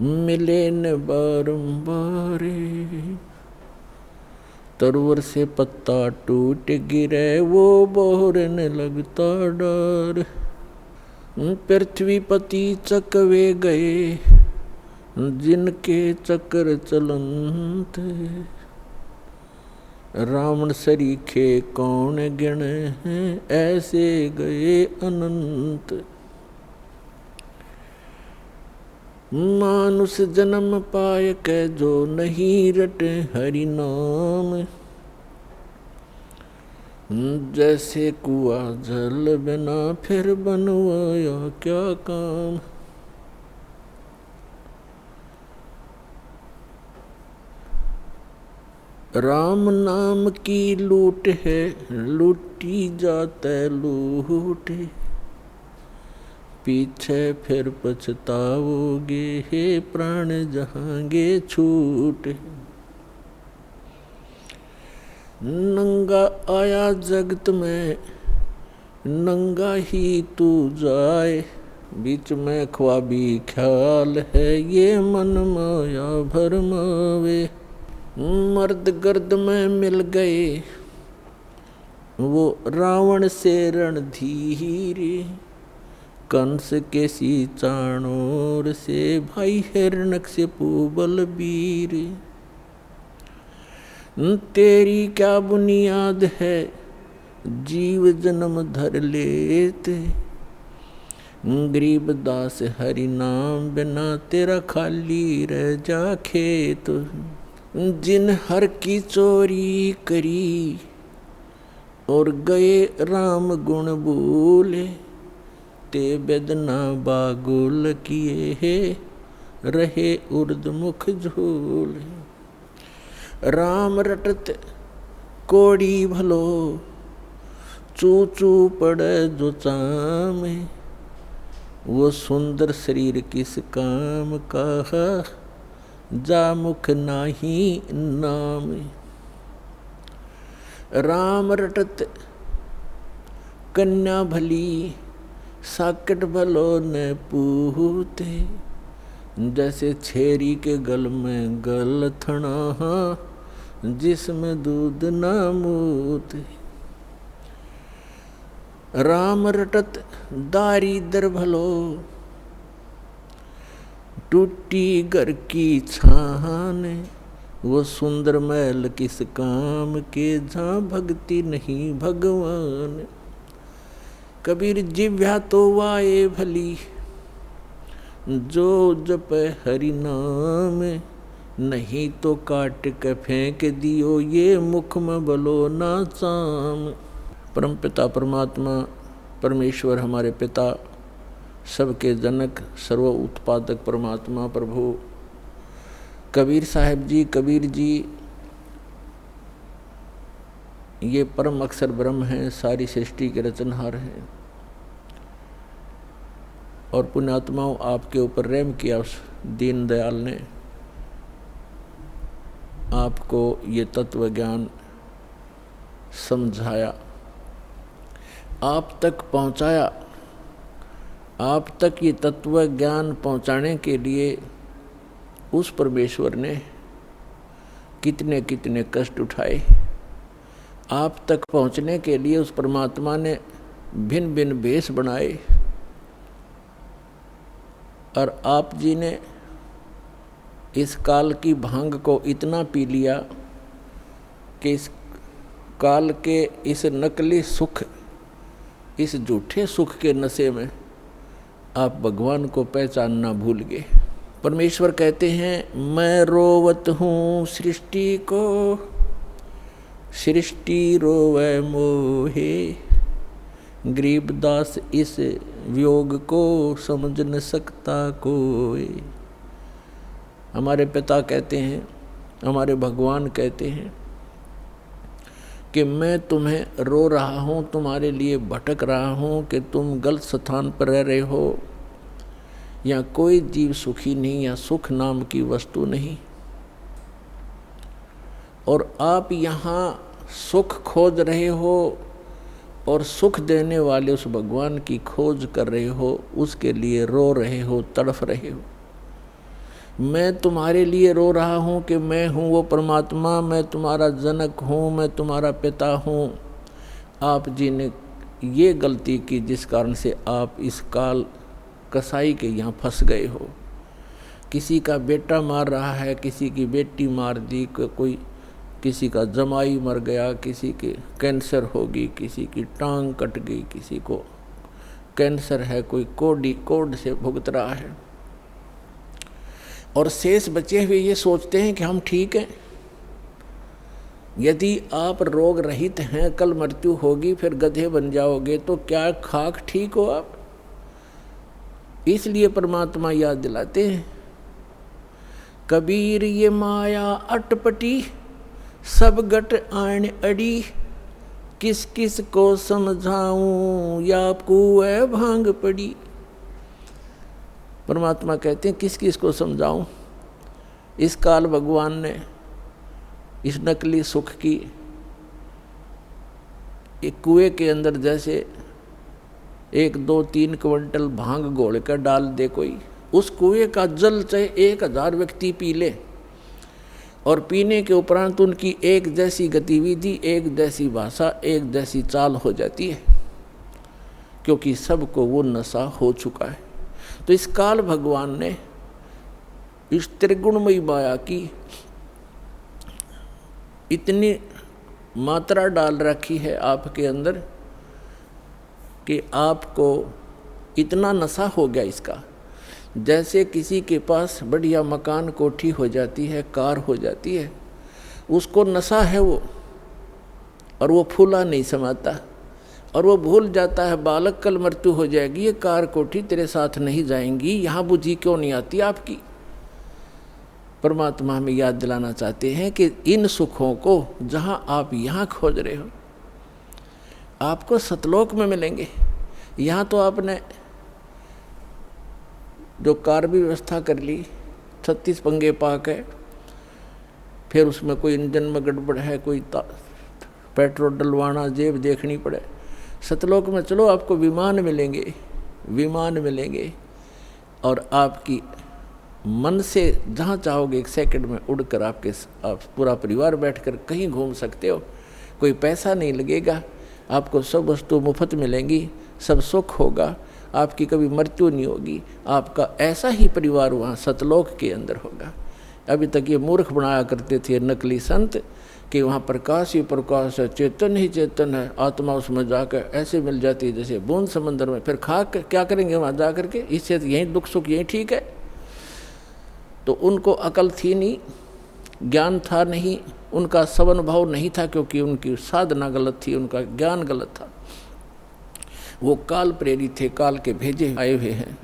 मिले न बारंबार, तरवर से पत्ता टूट गिरे वो बोहरने लगता डर। पृथ्वी पति चकवे गए जिनके चक्र चलंत, रावण सरीखे कौन गिण हैं ऐसे गए अनंत। मानुष जन्म पाय के जो नहीं रटे हरि नाम, जैसे कुआ जल बिना फिर बनवाया क्या काम। राम नाम की लूट है लूटी जाते लूटे, पीछे फिर पछताओगे हे प्राण जहांगे छूट। नंगा आया जगत में नंगा ही तू जाए, बीच में ख्वाबी ख्याल है ये मन माया भरमावे। मर्द गर्द में मिल गए वो रावण से रणधीरे, कंस के सी चाणोर से भाई हिरण्यकशिपु बलबीर। तेरी क्या बुनियाद है जीव जन्म धर लेते, गरीब दास हरि नाम बिना तेरा खाली रह जा खेत। जिन हर की चोरी करी और गए राम गुण बोले, ते बेदना बागुल किए है रहे उर्द मुख झोले। राम रटत कोड़ी भलो चू चू पड़े जो चामे, वो सुंदर शरीर किस काम का जा मुख नाही नाम। राम रटत कन्या भली साकट भलो न पूते, जैसे छेरी के गल में गल थना जिसमें दूध ना मूते। राम रटत दारिद्र भलो टूटी घर की छान, वो सुंदर महल किस काम के जहाँ भक्ति नहीं भगवान। कबीर जिव्या तो वाए भली जो जप हरि नाम, नहीं तो काट के फेंक दियो ये मुख में बलो ना चाम। परम पिता परमात्मा परमेश्वर हमारे पिता, सबके जनक, सर्व उत्पादक परमात्मा प्रभु कबीर साहिब जी, कबीर जी ये परम अक्षर ब्रह्म हैं, सारी सृष्टि के रचनहार हैं। और पुण्यात्माओं, आपके ऊपर रहम किया उस दीन दयाल ने, आपको ये तत्व ज्ञान समझाया, आप तक पहुंचाया। आप तक ये तत्व ज्ञान पहुंचाने के लिए उस परमेश्वर ने कितने कितने कष्ट उठाए। आप तक पहुंचने के लिए उस परमात्मा ने भिन्न भिन्न भेष बनाए। और आप जी ने इस काल की भांग को इतना पी लिया कि इस काल के इस नकली सुख, इस झूठे सुख के नशे में आप भगवान को पहचानना भूल गए। परमेश्वर कहते हैं, मैं रोवत हूँ सृष्टि को, सृष्टि रोवे मोहे, गरीबदास इस वियोग को समझ न सकता कोई। हमारे पिता कहते हैं, हमारे भगवान कहते हैं कि मैं तुम्हें रो रहा हूँ, तुम्हारे लिए भटक रहा हूँ कि तुम गलत स्थान पर रह रहे हो। या कोई जीव सुखी नहीं, या सुख नाम की वस्तु नहीं। और आप यहाँ सुख खोज रहे हो और सुख देने वाले उस भगवान की खोज कर रहे हो, उसके लिए रो रहे हो, तड़फ रहे हो। मैं तुम्हारे लिए रो रहा हूँ कि मैं हूँ वो परमात्मा, मैं तुम्हारा जनक हूँ, मैं तुम्हारा पिता हूँ। आप जी ने ये गलती की जिस कारण से आप इस काल कसाई के यहाँ फंस गए हो। किसी का बेटा मार रहा है, किसी की बेटी मार दी, कोई किसी का जमाई मर गया, किसी के कैंसर होगी, किसी की टांग कट गई, किसी को कैंसर है, कोई कोड से भुगत रहा है। और शेष बचे हुए ये सोचते हैं कि हम ठीक हैं। यदि आप रोग रहित हैं, कल मृत्यु होगी, फिर गधे बन जाओगे, तो क्या खाक ठीक हो आप? इसलिए परमात्मा याद दिलाते हैं, कबीर ये माया अटपटी, सब गट आन अड़ी, किस किस को समझाऊं, या कुएं भांग पड़ी। परमात्मा कहते हैं, किस किस को समझाऊं। इस काल भगवान ने इस नकली सुख की एक कुएं के अंदर जैसे 1, 2, 3 क्विंटल भांग घोल कर डाल दे कोई, उस कुएं का जल चाहे 1000 व्यक्ति पी ले, और पीने के उपरांत उनकी एक जैसी गतिविधि, एक जैसी भाषा, एक जैसी चाल हो जाती है, क्योंकि सबको वो नशा हो चुका है। तो इस काल भगवान ने इस त्रिगुणमयी माया की इतनी मात्रा डाल रखी है आपके अंदर कि आपको इतना नशा हो गया इसका। जैसे किसी के पास बढ़िया मकान, कोठी हो जाती है, कार हो जाती है, उसको नशा है वो, और वो फूला नहीं समाता, और वो भूल जाता है बालक कल मृत्यु हो जाएगी, ये कार कोठी तेरे साथ नहीं जाएंगी, यहाँ बुद्धि क्यों नहीं आती आपकी। परमात्मा हमें याद दिलाना चाहते हैं कि इन सुखों को जहाँ आप यहाँ खोज रहे हो, आपको सतलोक में मिलेंगे। यहाँ तो आपने जो कार भी व्यवस्था कर ली, 36 पंगे पाक है, फिर उसमें कोई इंजन में गड़बड़ है, कोई पेट्रोल डलवाना, जेब देखनी पड़े। सतलोक में चलो, आपको विमान मिलेंगे, विमान मिलेंगे, और आपकी मन से जहाँ चाहोगे 1 सेकंड में उड़कर आप पूरा परिवार बैठकर कहीं घूम सकते हो। कोई पैसा नहीं लगेगा, आपको सब वस्तु मुफ्त मिलेंगी, सब सुख होगा, आपकी कभी मृत्यु नहीं होगी। आपका ऐसा ही परिवार वहाँ सतलोक के अंदर होगा। अभी तक ये मूर्ख बनाया करते थे नकली संत कि वहाँ प्रकाश ही प्रकाश है, चेतन ही चेतन है, आत्मा उसमें जाकर ऐसे मिल जाती है जैसे बूंद समंदर में। फिर खा क्या करेंगे वहाँ जा करके, इससे यहीं दुख सुख यहीं ठीक है। तो उनको अकल थी नहीं, ज्ञान था नहीं, उनका सवन भाव नहीं था, क्योंकि उनकी साधना गलत थी, उनका ज्ञान गलत था। वो काल प्रेरित थे, काल के भेजे आए हुए हैं।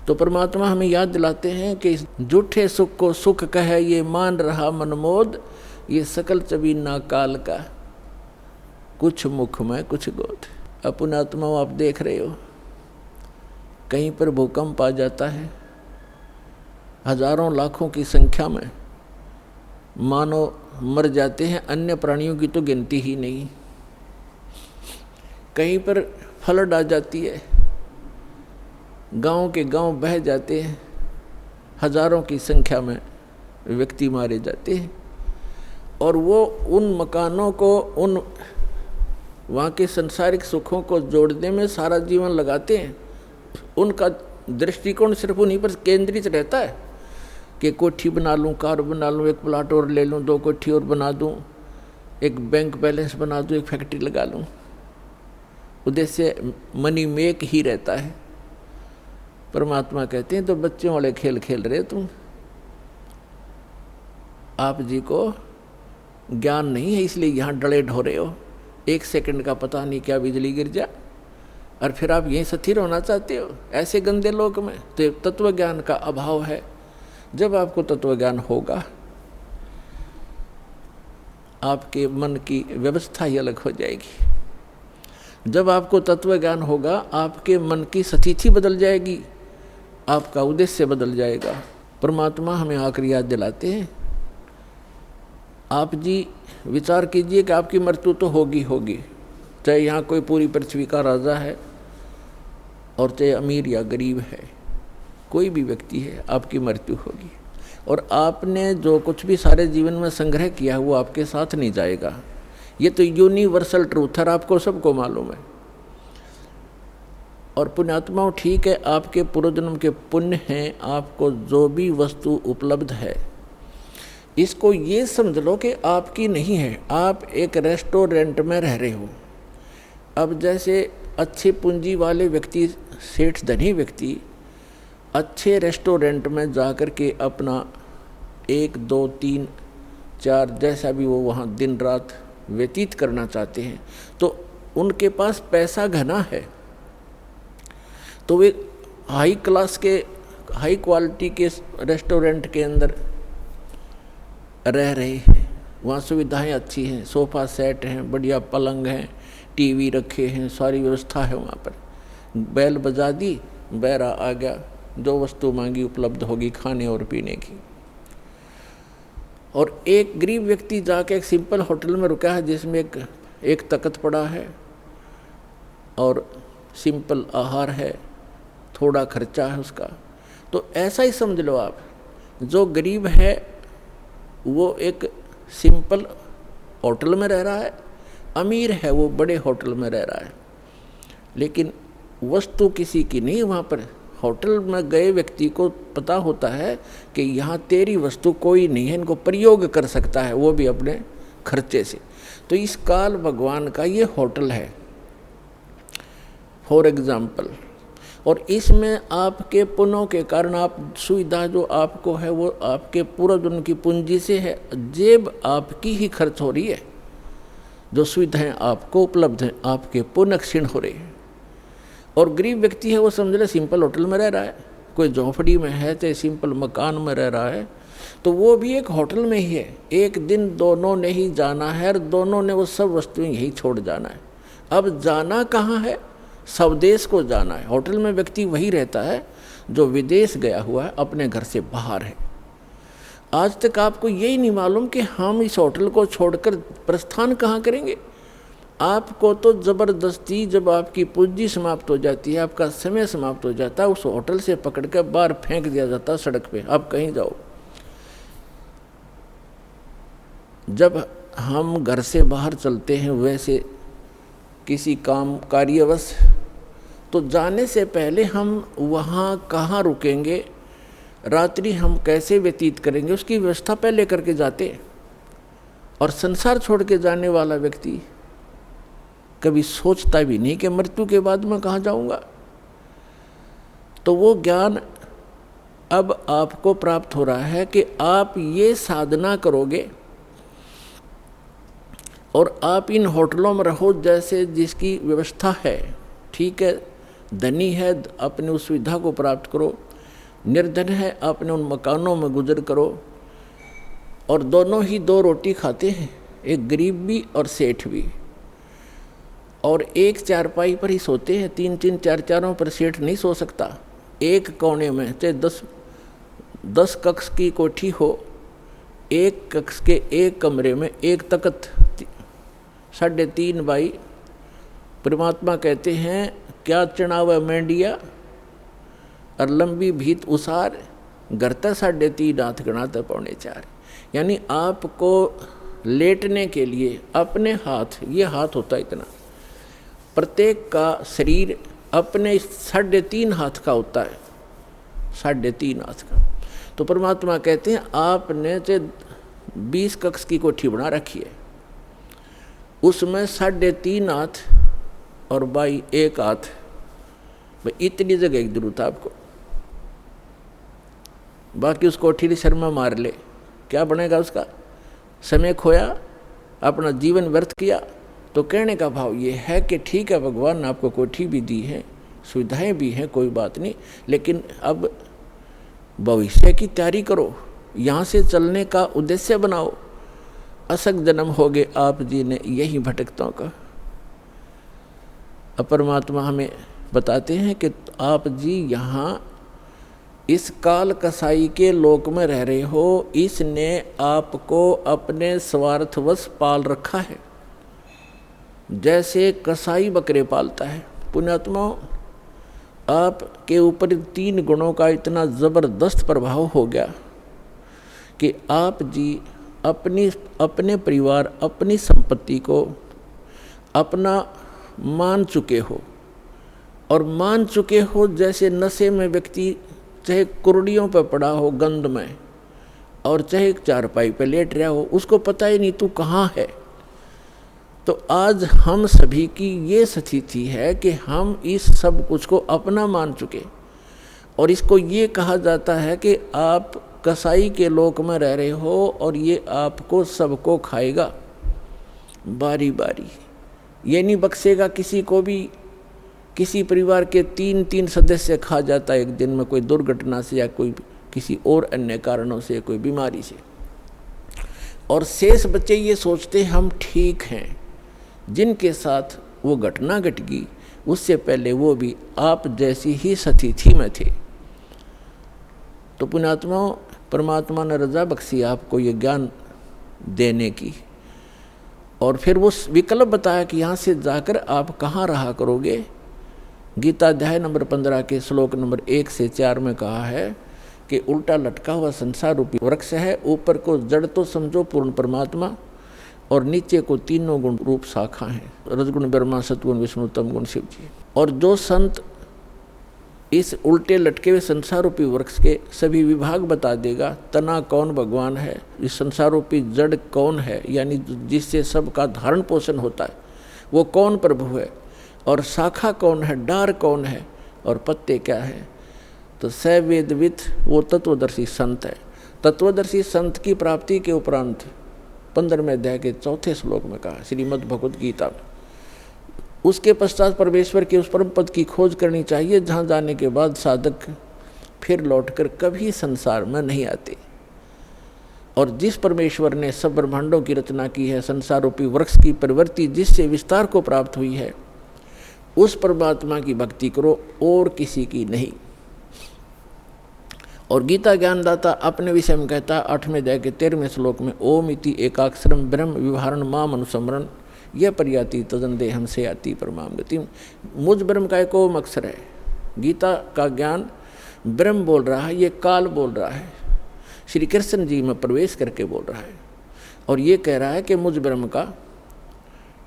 तो परमात्मा हमें याद दिलाते हैं कि झूठे सुख को सुख कहे ये मान रहा मनमोद, ये सकल चबीना काल का, कुछ मुख में कुछ गोद। अपना आत्मा आप देख रहे हो, कहीं पर भूकंप आ जाता है, हजारों लाखों की संख्या में मानव मर जाते हैं, अन्य प्राणियों की तो गिनती ही नहीं। कहीं पर फ्लड आ जाती है, गांव के गांव बह जाते हैं, हजारों की संख्या में व्यक्ति मारे जाते हैं। और वो उन मकानों को, उन वहाँ के संसारिक सुखों को जोड़ने में सारा जीवन लगाते हैं। उनका दृष्टिकोण सिर्फ उन्हीं पर केंद्रित रहता है कि कोठी बना लूँ, कार बना लूँ, एक प्लाट और ले लूँ, 2 कोठी और बना दूँ, एक बैंक बैलेंस बना दूँ, एक फैक्ट्री लगा लूँ। उद्देश्य मनी मेक ही रहता है। परमात्मा कहते हैं तो बच्चों वाले खेल खेल रहे तुम, आप जी को ज्ञान नहीं है इसलिए यहाँ डले ढोरे हो। 1 सेकंड का पता नहीं क्या बिजली गिर जा और फिर आप यहीं स्थिर होना चाहते हो ऐसे गंदे लोक में। तो तत्व ज्ञान का अभाव है। जब आपको तत्व ज्ञान होगा, आपके मन की व्यवस्था ही अलग हो जाएगी। जब आपको तत्व ज्ञान होगा, आपके मन की स्थिति बदल जाएगी, आपका उद्देश्य बदल जाएगा। परमात्मा हमें आखिरी याद दिलाते हैं, आप जी विचार कीजिए कि आपकी मृत्यु तो होगी होगी, चाहे यहाँ कोई पूरी पृथ्वी का राजा है और चाहे अमीर या गरीब है, कोई भी व्यक्ति है, आपकी मृत्यु होगी। और आपने जो कुछ भी सारे जीवन में संग्रह किया वो आपके साथ नहीं जाएगा। ये तो यूनिवर्सल ट्रूथ है, आपको सबको मालूम है। और पुण्यात्माओं, ठीक है, आपके पूर्वजन्म के पुण्य हैं, आपको जो भी वस्तु उपलब्ध है इसको ये समझ लो कि आपकी नहीं है। आप एक रेस्टोरेंट में रह रहे हो। अब जैसे अच्छे पूंजी वाले व्यक्ति, सेठ धनी व्यक्ति अच्छे रेस्टोरेंट में जाकर के अपना 1, 2, 3, 4 जैसा भी वो वहाँ दिन रात व्यतीत करना चाहते हैं, तो उनके पास पैसा घना है, तो वे हाई क्लास के, हाई क्वालिटी के रेस्टोरेंट के अंदर रह रहे हैं। वहाँ सुविधाएं अच्छी हैं, सोफ़ा सेट हैं, बढ़िया पलंग हैं, टीवी रखे हैं, सारी व्यवस्था है वहाँ पर। बैल बजा दी, बैरा आ गया, जो वस्तु मांगी उपलब्ध होगी खाने और पीने की। और एक गरीब व्यक्ति जाके एक सिंपल होटल में रुका है जिसमें एक तख्त पड़ा है और सिंपल आहार है, थोड़ा खर्चा है उसका। तो ऐसा ही समझ लो आप, जो गरीब है वो एक सिंपल होटल में रह रहा है, अमीर है वो बड़े होटल में रह रहा है, लेकिन वस्तु किसी की नहीं। वहाँ पर होटल में गए व्यक्ति को पता होता है कि यहाँ तेरी वस्तु कोई नहीं है, इनको प्रयोग कर सकता है, वो भी अपने खर्चे से। तो इस काल भगवान का ये होटल है फॉर एग्जाम्पल। और इसमें आपके पुण्यों के कारण आप सुविधा जो आपको है वो आपके पूर्वजन्म की पूंजी से है, जेब आपकी ही खर्च हो रही है। जो सुविधाएं आपको उपलब्ध हैं आपके पुण्य क्षीण हो रही है। और गरीब व्यक्ति है वो समझ ले सिंपल होटल में रह रहा है, कोई झोंपड़ी में है, चाहे सिंपल मकान में रह रहा है, तो वो भी एक होटल में ही है। एक दिन दोनों ने ही जाना है और दोनों ने वो सब वस्तुएं यही छोड़ जाना है। अब जाना कहाँ है? स्वदेश को जाना है। होटल में व्यक्ति वही रहता है जो विदेश गया हुआ है, अपने घर से बाहर है। आज तक आपको यही नहीं मालूम कि हम इस होटल को छोड़कर प्रस्थान कहाँ करेंगे। आपको तो ज़बरदस्ती जब आपकी पूंजी समाप्त हो जाती है, आपका समय समाप्त हो जाता है, उस होटल से पकड़ कर बाहर फेंक दिया जाता है सड़क पे, आप कहीं जाओ। जब हम घर से बाहर चलते हैं वैसे किसी काम कार्यवश, तो जाने से पहले हम वहाँ कहाँ रुकेंगे, रात्रि हम कैसे व्यतीत करेंगे, उसकी व्यवस्था पहले करके जाते हैं। और संसार छोड़ के जाने वाला व्यक्ति कभी सोचता भी नहीं कि मृत्यु के बाद मैं कहाँ जाऊँगा। तो वो ज्ञान अब आपको प्राप्त हो रहा है कि आप ये साधना करोगे और आप इन होटलों में रहो जैसे जिसकी व्यवस्था है, ठीक है, धनी है अपने उस सुविधा को प्राप्त करो, निर्धन है अपने उन मकानों में गुजर करो। और दोनों ही दो रोटी खाते हैं, एक गरीब भी और सेठ भी, और एक चारपाई पर ही सोते हैं। 3-3 4-4 पर सेठ नहीं सो सकता। एक कोने में चाहे 10 कक्ष की कोठी हो, एक कक्ष के एक कमरे में एक तख्त 3.5 बाई। परमात्मा कहते हैं क्या चढ़ावा मेंढिया और लंबी भीत उसार, घर तक 3.5 हाथ गणाते 3.25। यानी आपको लेटने के लिए अपने हाथ, ये हाथ होता है इतना, प्रत्येक का शरीर अपने 3.5 हाथ का होता है, 3.5 हाथ का। तो परमात्मा कहते हैं आपने जो 20 कक्ष की कोठी बना रखी है, उसमें 3.5 हाथ और बाई 1 हाथ, भाई इतनी जगह की जरूरत है आपको। बाकी उस कोठी की शर्मा मार ले, क्या बनेगा उसका? समय खोया, अपना जीवन व्यर्थ किया। तो कहने का भाव ये है कि ठीक है, भगवान ने आपको कोठी भी दी है, सुविधाएं भी हैं, कोई बात नहीं, लेकिन अब भविष्य की तैयारी करो, यहाँ से चलने का उद्देश्य बनाओ। असक जन्म हो गए आप जी ने यही भटकतों का। अब परमात्मा हमें बताते हैं कि आप जी यहाँ इस काल कसाई के लोक में रह रहे हो, इसने आपको अपने स्वार्थवश पाल रखा है, जैसे कसाई बकरे पालता है। पुण्यात्माओं, आपके ऊपर 3 गुणों का इतना ज़बरदस्त प्रभाव हो गया कि आप जी अपने परिवार, अपनी संपत्ति को अपना मान चुके हो, और मान चुके हो जैसे नशे में व्यक्ति चाहे कुर्डियों पर पड़ा हो गंद में, और चाहे चारपाई पे लेट रहा हो, उसको पता ही नहीं तू कहाँ है। तो आज हम सभी की ये स्थिति है कि हम इस सब कुछ को अपना मान चुके, और इसको ये कहा जाता है कि आप कसाई के लोक में रह रहे हो और ये आपको सबको खाएगा बारी बारी, ये नहीं बख्शेगा किसी को भी। किसी परिवार के 3-3 सदस्य खा जाता है एक दिन में, कोई दुर्घटना से या कोई किसी और अन्य कारणों से, कोई बीमारी से, और शेष बच्चे ये सोचते हम ठीक हैं। जिनके साथ वो घटना घट गई उससे पहले वो भी आप जैसी ही स्थिति में थे। तो पुण्यात्माओं, परमात्मा ने रजा बख्शी आपको ये ज्ञान देने की, और फिर वो विकल्प बताया कि यहाँ से जाकर आप कहाँ रहा करोगे। गीता अध्याय नंबर 15 के श्लोक नंबर 1 से 4 में कहा है कि उल्टा लटका हुआ संसार रूपी वृक्ष है, ऊपर को जड़ तो समझो पूर्ण परमात्मा, और नीचे को 3 गुण रूप शाखा है, रजगुण ब्रह्मा, सतगुण विष्णु, तम गुण शिव जी। और जो संत इस उल्टे लटके हुए संसार रूपी वृक्ष के सभी विभाग बता देगा, तना कौन भगवान है, इस संसार रूपी जड़ कौन है, यानी जिससे सबका धारण पोषण होता है वो कौन प्रभु है, और शाखा कौन है, डार कौन है, और पत्ते क्या है, तो सवेदविद वो तत्वदर्शी संत है। तत्वदर्शी संत की प्राप्ति के उपरांत 15वें अध्याय के 4थे श्लोक में कहा श्रीमद् भगवद गीता में, उसके पश्चात परमेश्वर के उस परम पद की खोज करनी चाहिए जहाँ जाने के बाद साधक फिर लौटकर कभी संसार में नहीं आते। और जिस परमेश्वर ने सब ब्रह्मांडों की रचना की है, संसार रूपी वृक्ष की प्रवृत्ति जिससे विस्तार को प्राप्त हुई है, उस परमात्मा की भक्ति करो और किसी की नहीं। और गीता ज्ञानदाता अपने विषय में कहता है 8वें अध्याय के 13वें श्लोक में, ओम इति एकाक्षरम ब्रह्म विवहारण माम अनुसमरण यह पर्याति तदन देहम से आती परमाम गति। मुझ ब्रह्म का एक ओम अक्षर है। गीता का ज्ञान ब्रह्म बोल रहा है, ये काल बोल रहा है, श्री कृष्ण जी में प्रवेश करके बोल रहा है, और ये कह रहा है कि मुझ ब्रह्म का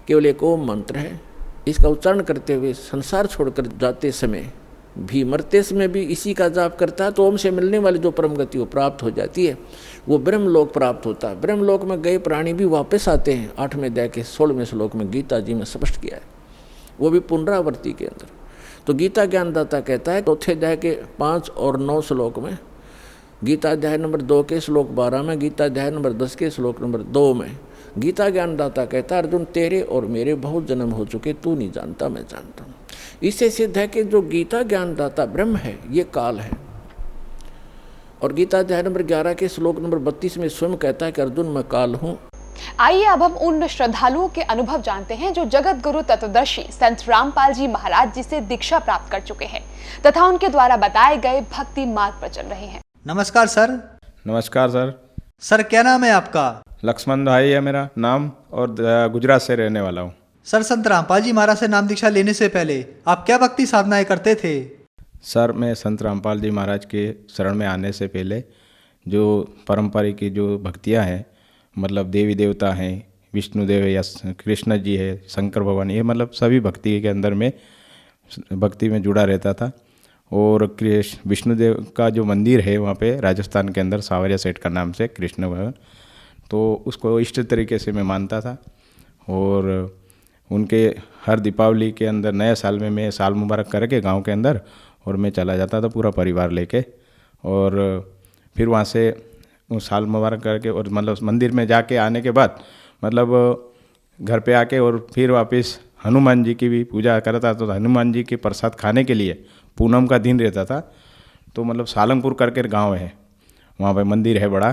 केवल एक ओम मंत्र है। इसका उच्चारण करते हुए संसार छोड़कर जाते समय भी, मरते समय भी इसी का जाप करता है, तो ओम से मिलने वाली जो परम गति वो प्राप्त हो जाती है, वो ब्रह्मलोक प्राप्त होता है। ब्रह्मलोक में गए प्राणी भी वापस आते हैं, 8वें अध्याय के 16वें श्लोक में गीता जी में स्पष्ट किया है, वो भी पुनरावृत्ति के अंदर। तो गीता ज्ञानदाता कहता है 4थे अध्याय के 5 और 9 श्लोक में, गीता अध्याय नंबर 2 के श्लोक 12 में, गीता अध्याय नंबर 10 के श्लोक नंबर 2 में, गीता ज्ञानदाता कहता है अर्जुन तेरे और मेरे बहुत जन्म हो चुके, तू नहीं जानता मैं जानता हूँ। इससे सिद्ध है कि जो गीता ज्ञानदाता ब्रह्म है ये काल है। और गीता अध्याय नंबर 11 के श्लोक नंबर 32 में स्वयं कहता है कि अर्जुन मैं काल हूँ। आइए अब हम उन श्रद्धालुओं के अनुभव जानते हैं जो जगत गुरु तत्वदर्शी संत रामपाल जी महाराज जी से दीक्षा प्राप्त कर चुके हैं तथा उनके द्वारा बताए गए भक्ति मार्ग पर चल रहे हैं। नमस्कार सर। नमस्कार सर। सर क्या नाम है आपका? लक्ष्मण भाई है मेरा नाम और गुजरात से रहने वाला हूँ। सर संत रामपाल जी महाराज से नाम दीक्षा लेने से पहले आप क्या भक्ति साधनाएं करते थे? सर मैं संत रामपाल जी महाराज के शरण में आने से पहले जो परंपरा की जो भक्तियाँ हैं, मतलब देवी देवता हैं, विष्णुदेव या कृष्ण जी है, शंकर भगवान, ये मतलब सभी भक्ति के अंदर में भक्ति में जुड़ा रहता था। और विष्णुदेव का जो मंदिर है वहाँ पे राजस्थान के अंदर सावरिया सेठ का नाम से कृष्ण भगवान, तो उसको इष्ट तरीके से मैं मानता था। और उनके हर दीपावली के अंदर नए साल में मैं साल मुबारक करके गांव के अंदर और मैं चला जाता था पूरा परिवार लेके। और फिर वहाँ से साल मुबारक करके और मतलब मंदिर में जाके आने के बाद मतलब घर पे आके और फिर वापस हनुमान जी की भी पूजा करता। तो हनुमान जी के प्रसाद खाने के लिए पूनम का दिन रहता था, तो मतलब सालंगपुर करके गांव है, वहाँ पे मंदिर है बड़ा,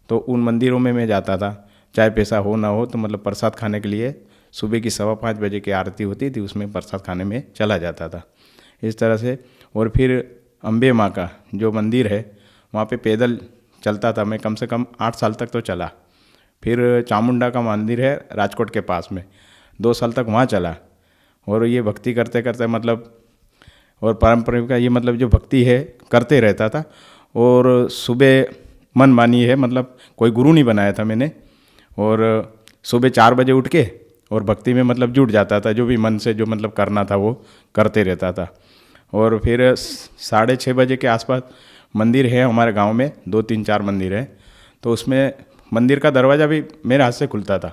तो उन मंदिरों में मैं जाता था, चाहे पैसा हो ना हो, तो मतलब प्रसाद खाने के लिए सुबह की 5:15 बजे की आरती होती थी, उसमें प्रसाद खाने में चला जाता था इस तरह से। और फिर अम्बे माँ का जो मंदिर है वहाँ पे पैदल चलता था मैं, कम से कम 8 साल तक तो चला। फिर चामुंडा का मंदिर है राजकोट के पास में, 2 साल तक वहाँ चला। और ये भक्ति करते करते मतलब और पारंपरिक का ये मतलब जो भक्ति है करते रहता था। और सुबह मन मानी है, मतलब कोई गुरु नहीं बनाया था मैंने, और सुबह 4 बजे उठ के और भक्ति में मतलब जुट जाता था, जो भी मन से जो मतलब करना था वो करते रहता था। और फिर 6:30 बजे के आसपास मंदिर है हमारे गांव में, 2-3-4 मंदिर है, तो उसमें मंदिर का दरवाज़ा भी मेरे हाथ से खुलता था,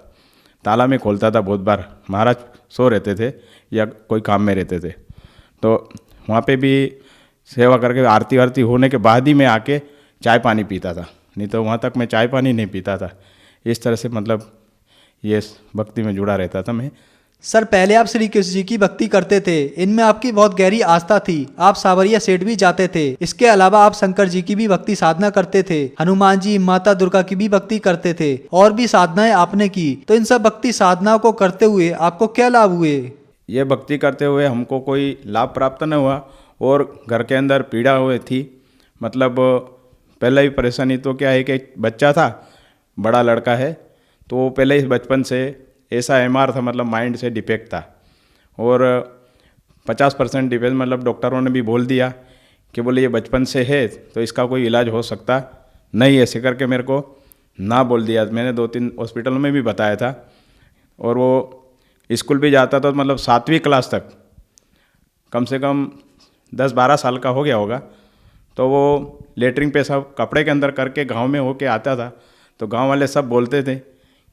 ताला में खोलता था बहुत बार। महाराज सो रहते थे या कोई काम में रहते थे, तो वहाँ पे भी सेवा करके आरती वारती होने के बाद ही मैं आके चाय पानी पीता था, नहीं तो वहाँ तक मैं चाय पानी नहीं पीता था। इस तरह से मतलब ये भक्ति में जुड़ा रहता था मैं। सर पहले आप श्री कृष्ण जी की भक्ति करते थे, इनमें आपकी बहुत गहरी आस्था थी, आप सावरिया सेठ भी जाते थे, इसके अलावा आप शंकर जी की भी भक्ति साधना करते थे, हनुमान जी माता दुर्गा की भी भक्ति करते थे, और भी साधनाएं आपने की। तो इन सब भक्ति साधनाओं को करते हुए आपको क्या लाभ हुए? ये भक्ति करते हुए हमको कोई लाभ प्राप्त न हुआ, और घर के अंदर पीड़ा हुई थी। मतलब पहले ही परेशानी तो क्या है कि बच्चा था, बड़ा लड़का है, तो पहले ही बचपन से ऐसा एमआर था, मतलब माइंड से डिफेक्ट था, और 50% डिफेक्ट, मतलब डॉक्टरों ने भी बोल दिया कि बोले ये बचपन से है तो इसका कोई इलाज हो सकता नहीं, ऐसे करके मेरे को ना बोल दिया। मैंने 2-3 हॉस्पिटलों में भी बताया था। और वो स्कूल भी जाता था, मतलब 7वीं क्लास तक, कम से कम 10-12 साल का हो गया होगा, तो वो लेटरिन पे सब कपड़े के अंदर करके गांव में होके आता था। तो गांव वाले सब बोलते थे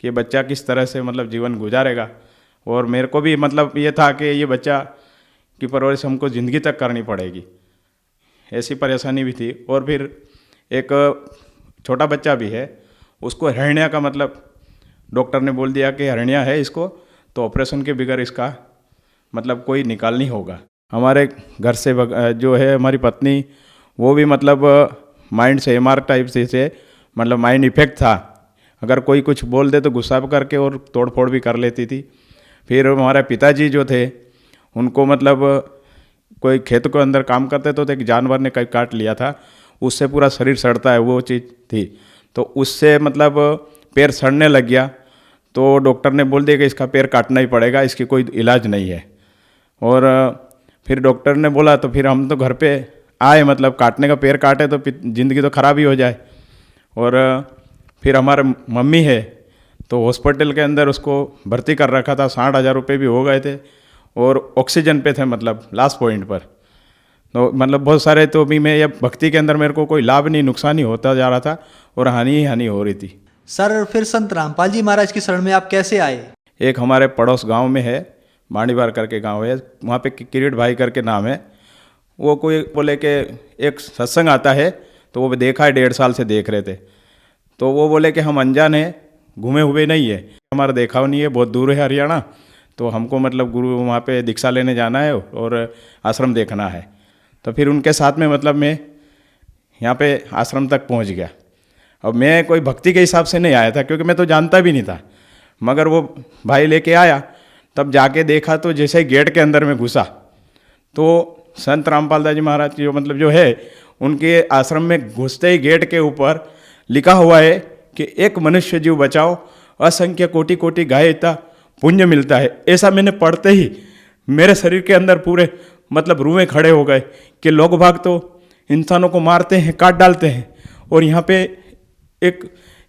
कि बच्चा किस तरह से मतलब जीवन गुजारेगा। और मेरे को भी मतलब ये था कि ये बच्चा की परवरिश हमको ज़िंदगी तक करनी पड़ेगी, ऐसी परेशानी भी थी। और फिर एक छोटा बच्चा भी है, उसको हर्निया का मतलब डॉक्टर ने बोल दिया कि हर्निया है इसको, तो ऑपरेशन के बगैर इसका मतलब कोई निकाल नहीं होगा। हमारे घर से जो है हमारी पत्नी, वो भी मतलब माइंड से एमआर टाइप से मतलब माइंड इफेक्ट था, अगर कोई कुछ बोल दे तो गुस्सा करके और तोड़ फोड़ भी कर लेती थी। फिर हमारे पिताजी जो थे, उनको मतलब कोई खेत के अंदर काम करते तो एक जानवर ने कहीं काट लिया था, उससे पूरा शरीर सड़ता है, वो चीज़ थी, तो उससे मतलब पैर सड़ने लग गया। तो डॉक्टर ने बोल दिया कि इसका पैर काटना ही पड़ेगा, इसकी कोई इलाज नहीं है। और फिर डॉक्टर ने बोला, तो फिर हम तो घर पे आए, मतलब काटने का पैर काटे तो ज़िंदगी तो ख़राब ही हो जाए। और फिर हमारे मम्मी है, तो हॉस्पिटल के अंदर उसको भर्ती कर रखा था, 60,000 रुपये भी हो गए थे, और ऑक्सीजन पे थे, मतलब लास्ट पॉइंट पर। तो मतलब बहुत सारे, तो भी मैं ये भक्ति के अंदर मेरे को कोई लाभ नहीं, नुकसान ही होता जा रहा था और हानि ही हानि हो रही थी। सर फिर संत रामपाल जी महाराज की शरण में आप कैसे आए? एक हमारे पड़ोस गांव में है, मांडीबार करके गांव है, वहाँ पे किरीट भाई करके नाम है। वो कोई बोले कि एक सत्संग आता है, तो वो देखा है, 1.5 साल से देख रहे थे। तो वो बोले कि हम अनजान हैं, घूमे हुए नहीं है, हमारा देखा हुआ नहीं है, बहुत दूर है हरियाणा। तो हमको मतलब गुरु वहाँ पे दीक्षा लेने जाना है और आश्रम देखना है। तो फिर उनके साथ में मतलब मैं यहाँ पे आश्रम तक पहुँच गया। अब मैं कोई भक्ति के हिसाब से नहीं आया था, क्योंकि मैं तो जानता भी नहीं था, मगर वो भाई लेके आया। तब जाके देखा तो जैसे ही गेट के अंदर में घुसा तो संत रामपाल दास जी महाराज जो मतलब जो है उनके आश्रम में घुसते ही गेट के ऊपर लिखा हुआ है कि एक मनुष्य जीव बचाओ, असंख्य कोटि कोटि गायता पुण्य मिलता है। ऐसा मैंने पढ़ते ही मेरे शरीर के अंदर पूरे मतलब रूहें खड़े हो गए कि लोग भाग तो इंसानों को मारते हैं, काट डालते हैं, और यहाँ पे एक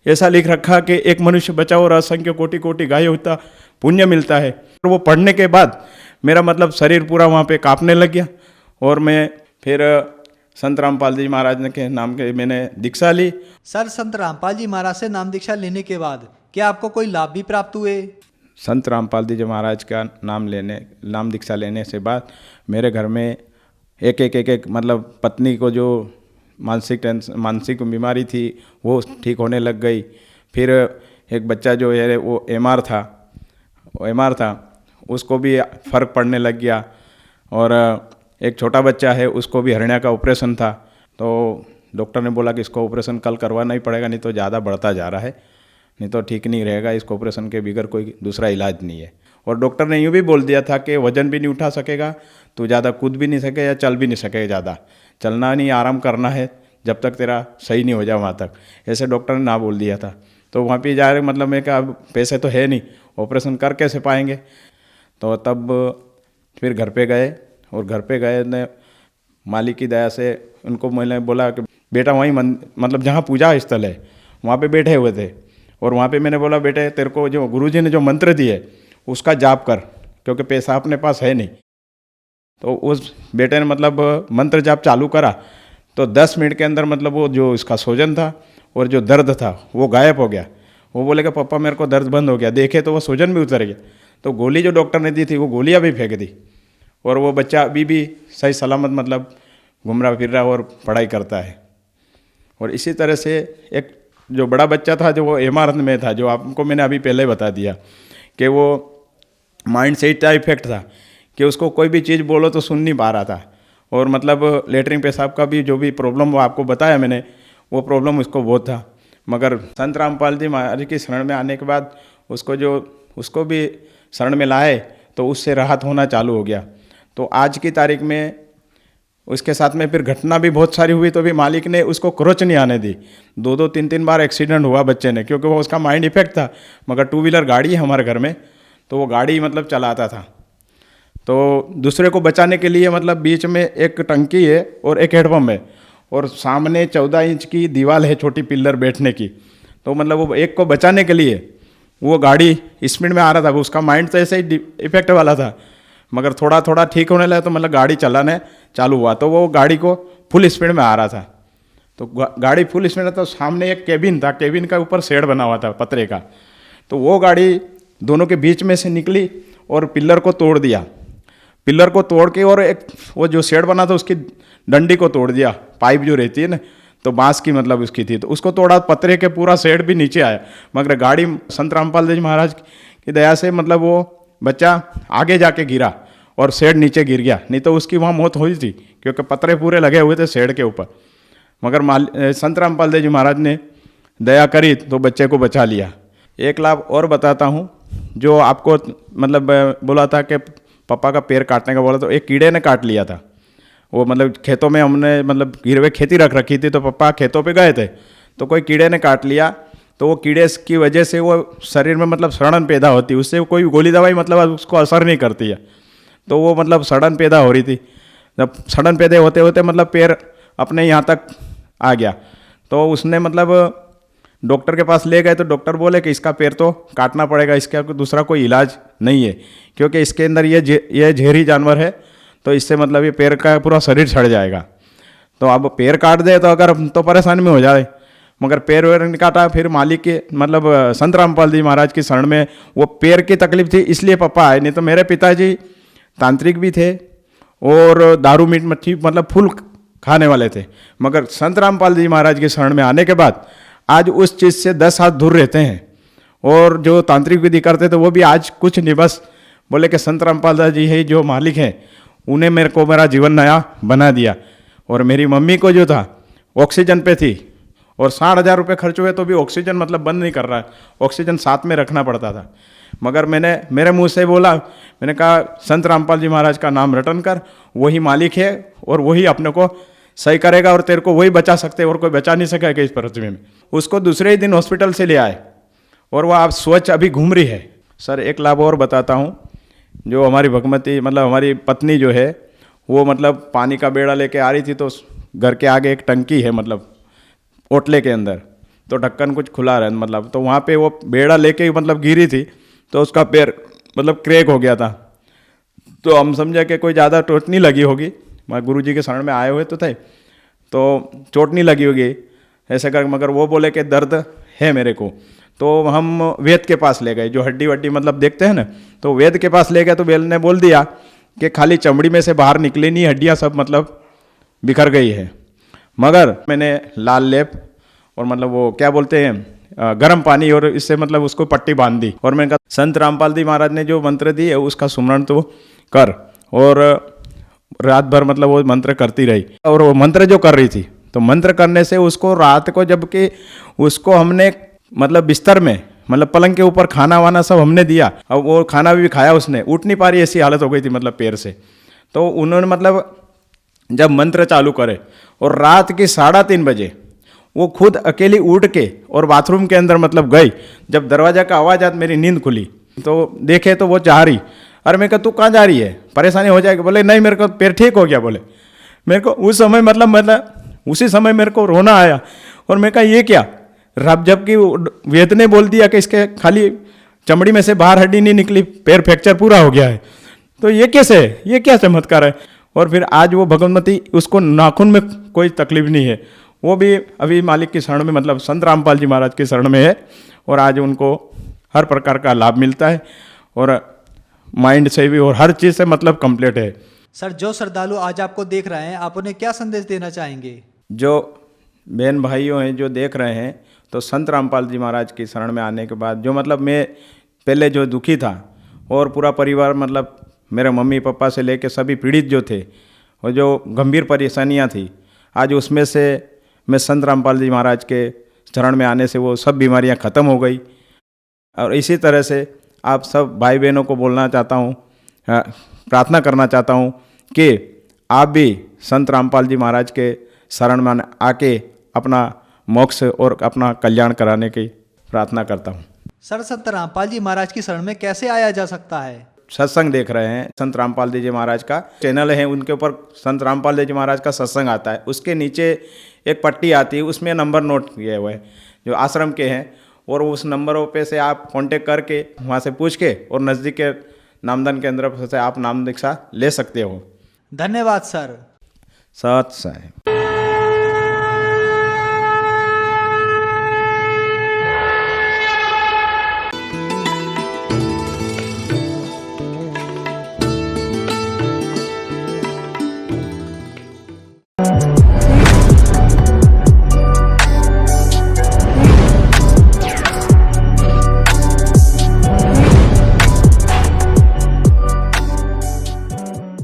ऐसा लिख रखा कि एक मनुष्य बचाओ और असंख्य कोटि कोटि गाय होता पुण्य मिलता है। और वो पढ़ने के बाद मेरा मतलब शरीर पूरा वहाँ पे कांपने लग गया, और मैं फिर संत रामपाल जी महाराज के नाम के मैंने दीक्षा ली। सर, संत रामपाल जी महाराज से नाम दीक्षा लेने के बाद क्या आपको कोई लाभ भी प्राप्त हुए? संत रामपाल जी महाराज का नाम दीक्षा लेने से बाद मेरे घर में एक मतलब पत्नी को जो मानसिक बीमारी थी वो ठीक होने लग गई। फिर एक बच्चा जो है वो एमआर था, उसको भी फ़र्क पड़ने लग गया। और एक छोटा बच्चा है, उसको भी हर्निया का ऑपरेशन था। तो डॉक्टर ने बोला कि इसको ऑपरेशन कल करवाना ही पड़ेगा, नहीं तो ज़्यादा बढ़ता जा रहा है, नहीं तो ठीक नहीं रहेगा, इसको ऑपरेशन के बगैर कोई दूसरा इलाज नहीं है। और डॉक्टर ने यूँ भी बोल दिया था कि वज़न भी नहीं उठा सकेगा, तो ज़्यादा कूद भी नहीं सके या चल भी नहीं सके, ज़्यादा चलना नहीं, आराम करना है जब तक तेरा सही नहीं हो जाए वहाँ तक, ऐसे डॉक्टर ने ना बोल दिया था। तो वहाँ पे जा रहे मतलब मैं कहा अब पैसे तो है नहीं, ऑपरेशन कर कैसे पाएंगे। तो तब फिर घर पे गए, और घर पे गए ने मालिक की दया से उनको मैंने बोला कि बेटा वहीं मतलब जहाँ पूजा स्थल है वहाँ पे बैठे हुए थे, और वहाँ पे मैंने बोला बेटे तेरे को जो गुरुजी ने जो मंत्र दिए उसका जाप कर, क्योंकि पैसा अपने पास है नहीं। तो उस बेटे ने मतलब मंत्र जाप चालू करा, तो 10 मिनट के अंदर मतलब वो जो इसका सूजन था और जो दर्द था वो गायब हो गया। वो बोले कि पापा मेरे को दर्द बंद हो गया, देखे तो वो सूजन भी उतर गया। तो गोली जो डॉक्टर ने दी थी वो गोलियां भी फेंक दी, और वो बच्चा अभी भी सही सलामत मतलब घूम रहा फिर रहा और पढ़ाई करता है। और इसी तरह से एक जो बड़ा बच्चा था जो वो एमआर में था, जो आपको मैंने अभी पहले बता दिया कि वो माइंड से इतना इफेक्ट था कि उसको कोई भी चीज़ बोलो तो सुन नहीं पा रहा था, और मतलब लेटरिन पेशाब का भी जो भी प्रॉब्लम वो आपको बताया मैंने, वो प्रॉब्लम उसको बहुत था। मगर संत रामपाल जी महाराज की शरण में आने के बाद उसको भी शरण में लाए तो उससे राहत होना चालू हो गया। तो आज की तारीख में उसके साथ में फिर घटना भी बहुत सारी हुई, तो भी मालिक ने उसको क्रोच नहीं आने दी। 2-2 3-3 बार एक्सीडेंट हुआ बच्चे ने, क्योंकि वो उसका माइंड इफेक्ट था। मगर 2 व्हीलर गाड़ी है हमारे घर में, तो वो गाड़ी मतलब चलाता था। तो दूसरे को बचाने के लिए मतलब बीच में एक टंकी है और एक हेडपम्प है, और सामने 14 इंच की दीवार है छोटी पिल्लर बैठने की। तो मतलब वो एक को बचाने के लिए वो गाड़ी स्पीड में आ रहा था। उसका माइंड तो ऐसे ही इफेक्ट वाला था, मगर थोड़ा थोड़ा ठीक होने लगा तो मतलब गाड़ी चलाने चालू हुआ, तो वो गाड़ी को फुल स्पीड में आ रहा था। तो गाड़ी फुल स्पीड में, तो सामने एक केबिन था, केबिन का ऊपर शेड बना हुआ था पतरे का। तो वो गाड़ी दोनों के बीच में से निकली और पिल्लर को तोड़ दिया। पिल्लर को तोड़ के और एक वो जो शेड बना था उसकी डंडी को तोड़ दिया। पाइप जो रहती है ना, तो बांस की मतलब उसकी थी, तो उसको तोड़ा, पतरे के पूरा शेड भी नीचे आया। मगर गाड़ी संत रामपाल जी महाराज की दया से मतलब वो बच्चा आगे जाके गिरा और शेड नीचे गिर गया, नहीं तो उसकी वहाँ मौत हुई थी, क्योंकि पतरे पूरे लगे हुए थे शेड के ऊपर। मगर संत रामपाल जी महाराज ने दया करी तो बच्चे को बचा लिया। एक लाभ और बताता हूँ, जो आपको मतलब बोला था कि पापा का पैर काटने का बोला, तो एक कीड़े ने काट लिया था। वो मतलब खेतों में हमने मतलब गिरवे खेती रख रखी थी, तो पापा खेतों पे गए थे, तो कोई कीड़े ने काट लिया। तो वो कीड़े की वजह से वो शरीर में मतलब सड़न पैदा होती, उससे कोई गोली दवाई मतलब उसको असर नहीं करती है। तो वो मतलब सड़न पैदा हो रही थी। जब सड़न पैदा होते होते मतलब पैर अपने यहाँ तक आ गया, तो उसने मतलब डॉक्टर के पास ले गए, तो डॉक्टर बोले कि इसका पैर तो काटना पड़ेगा, इसका दूसरा कोई इलाज नहीं है, क्योंकि इसके अंदर ये जहरी जानवर है, तो इससे मतलब ये पैर का पूरा शरीर सड़ जाएगा। तो अब पैर काट दे तो अगर तो परेशानी में हो जाए। मगर पैर वैर नहीं काटा, फिर मालिक के मतलब संत रामपाल जी महाराज की शरण में वो पैर की तकलीफ थी इसलिए पापा आए, नहीं तो मेरे पिताजी तांत्रिक भी थे और दारू मीट मच्छी मतलब फुल खाने वाले थे। मगर संत रामपाल जी महाराज की शरण में आने के बाद आज उस चीज़ से 10 हाथ दूर रहते हैं, और जो तांत्रिक विधि करते थे वो भी आज कुछ नहीं, बस बोले कि संत रामपाल दास जी है जो मालिक हैं, उन्हें मेरे को मेरा जीवन नया बना दिया। और मेरी मम्मी को जो था ऑक्सीजन पे थी और 60,000 रुपये खर्च हुए तो भी ऑक्सीजन मतलब बंद नहीं कर रहा है, ऑक्सीजन साथ में रखना पड़ता था। मगर मैंने मेरे मुंह से बोला, मैंने कहा संत रामपाल जी महाराज का नाम रटन कर, वही मालिक है और वही अपने को सही करेगा और तेरे को वही बचा सकते और कोई बचा नहीं सकेगा इस पृथ्वी में। उसको दूसरे ही दिन हॉस्पिटल से ले आए और वह आप स्वच्छ अभी घूम रही है। सर एक लाभ और बताता हूँ, जो हमारी भगवती मतलब हमारी पत्नी जो है वो मतलब पानी का बेड़ा लेके आ रही थी, तो घर के आगे एक टंकी है मतलब ओटले के अंदर, तो ढक्कन कुछ खुला रहा मतलब, तो वहाँ पे वो बेड़ा लेके मतलब गिरी थी तो उसका पैर मतलब क्रैक हो गया था। तो हम समझा कि कोई ज़्यादा चोट नहीं लगी होगी, मैं गुरुजी के शरण में आए हुए तो थे, तो चोट नहीं लगी होगी ऐसे कर, मगर वो बोले कि दर्द है मेरे को। तो हम वैद्य के पास ले गए, जो हड्डी वड्डी मतलब देखते हैं ना, तो वैद्य के पास ले गए तो वैद्य ने बोल दिया कि खाली चमड़ी में से बाहर निकली नहीं, हड्डियाँ सब मतलब बिखर गई है। मगर मैंने लाल लेप और मतलब वो क्या बोलते हैं गर्म पानी और इससे मतलब उसको पट्टी बांध दी और मैंने कहा संत रामपाल जी महाराज ने जो मंत्र दी है उसका सुमरण तो कर। और रात भर मतलब वो मंत्र करती रही और वो मंत्र जो कर रही थी, तो मंत्र करने से उसको रात को जबकि उसको हमने मतलब बिस्तर में मतलब पलंग के ऊपर खाना वाना सब हमने दिया, अब वो खाना भी खाया उसने, उठ नहीं पा रही ऐसी हालत हो गई थी मतलब पैर से। तो उन्होंने मतलब जब मंत्र चालू करे और रात के 3:30 बजे वो खुद अकेली उठ के और बाथरूम के अंदर मतलब गई, जब दरवाजा का आवाज़ आया मेरी नींद खुली तो देखे तो वो जा रही। अरे मैं कहा तू कहाँ जा रही है, परेशानी हो जाएगी? बोले नहीं मेरे को पैर ठीक हो गया। बोले मेरे को उस समय मतलब उसी समय मेरे को रोना आया और मैं कहा ये क्या, रब जबकि वेद ने बोल दिया कि इसके खाली चमड़ी में से बाहर हड्डी नहीं निकली, पैर फ्रैक्चर पूरा हो गया है, तो ये कैसे है, ये क्या चमत्कार है। और फिर आज वो भगवती उसको नाखून में कोई तकलीफ नहीं है, वो भी अभी मालिक की शरण में मतलब संत रामपाल जी महाराज की शरण में है और आज उनको हर प्रकार का लाभ मिलता है और माइंड से भी और हर चीज़ से मतलब कंप्लीट है। सर जो श्रद्धालु आज आपको देख रहे हैं, आप उन्हें क्या संदेश देना चाहेंगे? जो बहन भाइयों हैं जो देख रहे हैं, तो संत रामपाल जी महाराज की शरण में आने के बाद जो मतलब मैं पहले जो दुखी था और पूरा परिवार मतलब मेरे मम्मी पापा से लेके सभी पीड़ित जो थे और जो गंभीर परेशानियां थी, आज उसमें से मैं संत रामपाल जी महाराज के शरण में आने से वो सब बीमारियां ख़त्म हो गई। और इसी तरह से आप सब भाई बहनों को बोलना चाहता हूँ, प्रार्थना करना चाहता हूँ कि आप भी संत रामपाल जी महाराज के शरण में आके अपना मोक्ष और अपना कल्याण कराने की प्रार्थना करता हूँ। सर संत रामपाल जी महाराज की शरण में कैसे आया जा सकता है? सत्संग देख रहे हैं, संत रामपाल जी महाराज का चैनल है, उनके ऊपर संत रामपाल जी महाराज का सत्संग आता है, उसके नीचे एक पट्टी आती है, उसमें नंबर नोट किए हुए हैं जो आश्रम के हैं, और उस नंबरों पे से आप कांटेक्ट करके वहाँ से पूछ के और नज़दीक के नामदान केंद्र से आप नाम दीक्षा ले सकते हो। धन्यवाद सर। सत साहेब।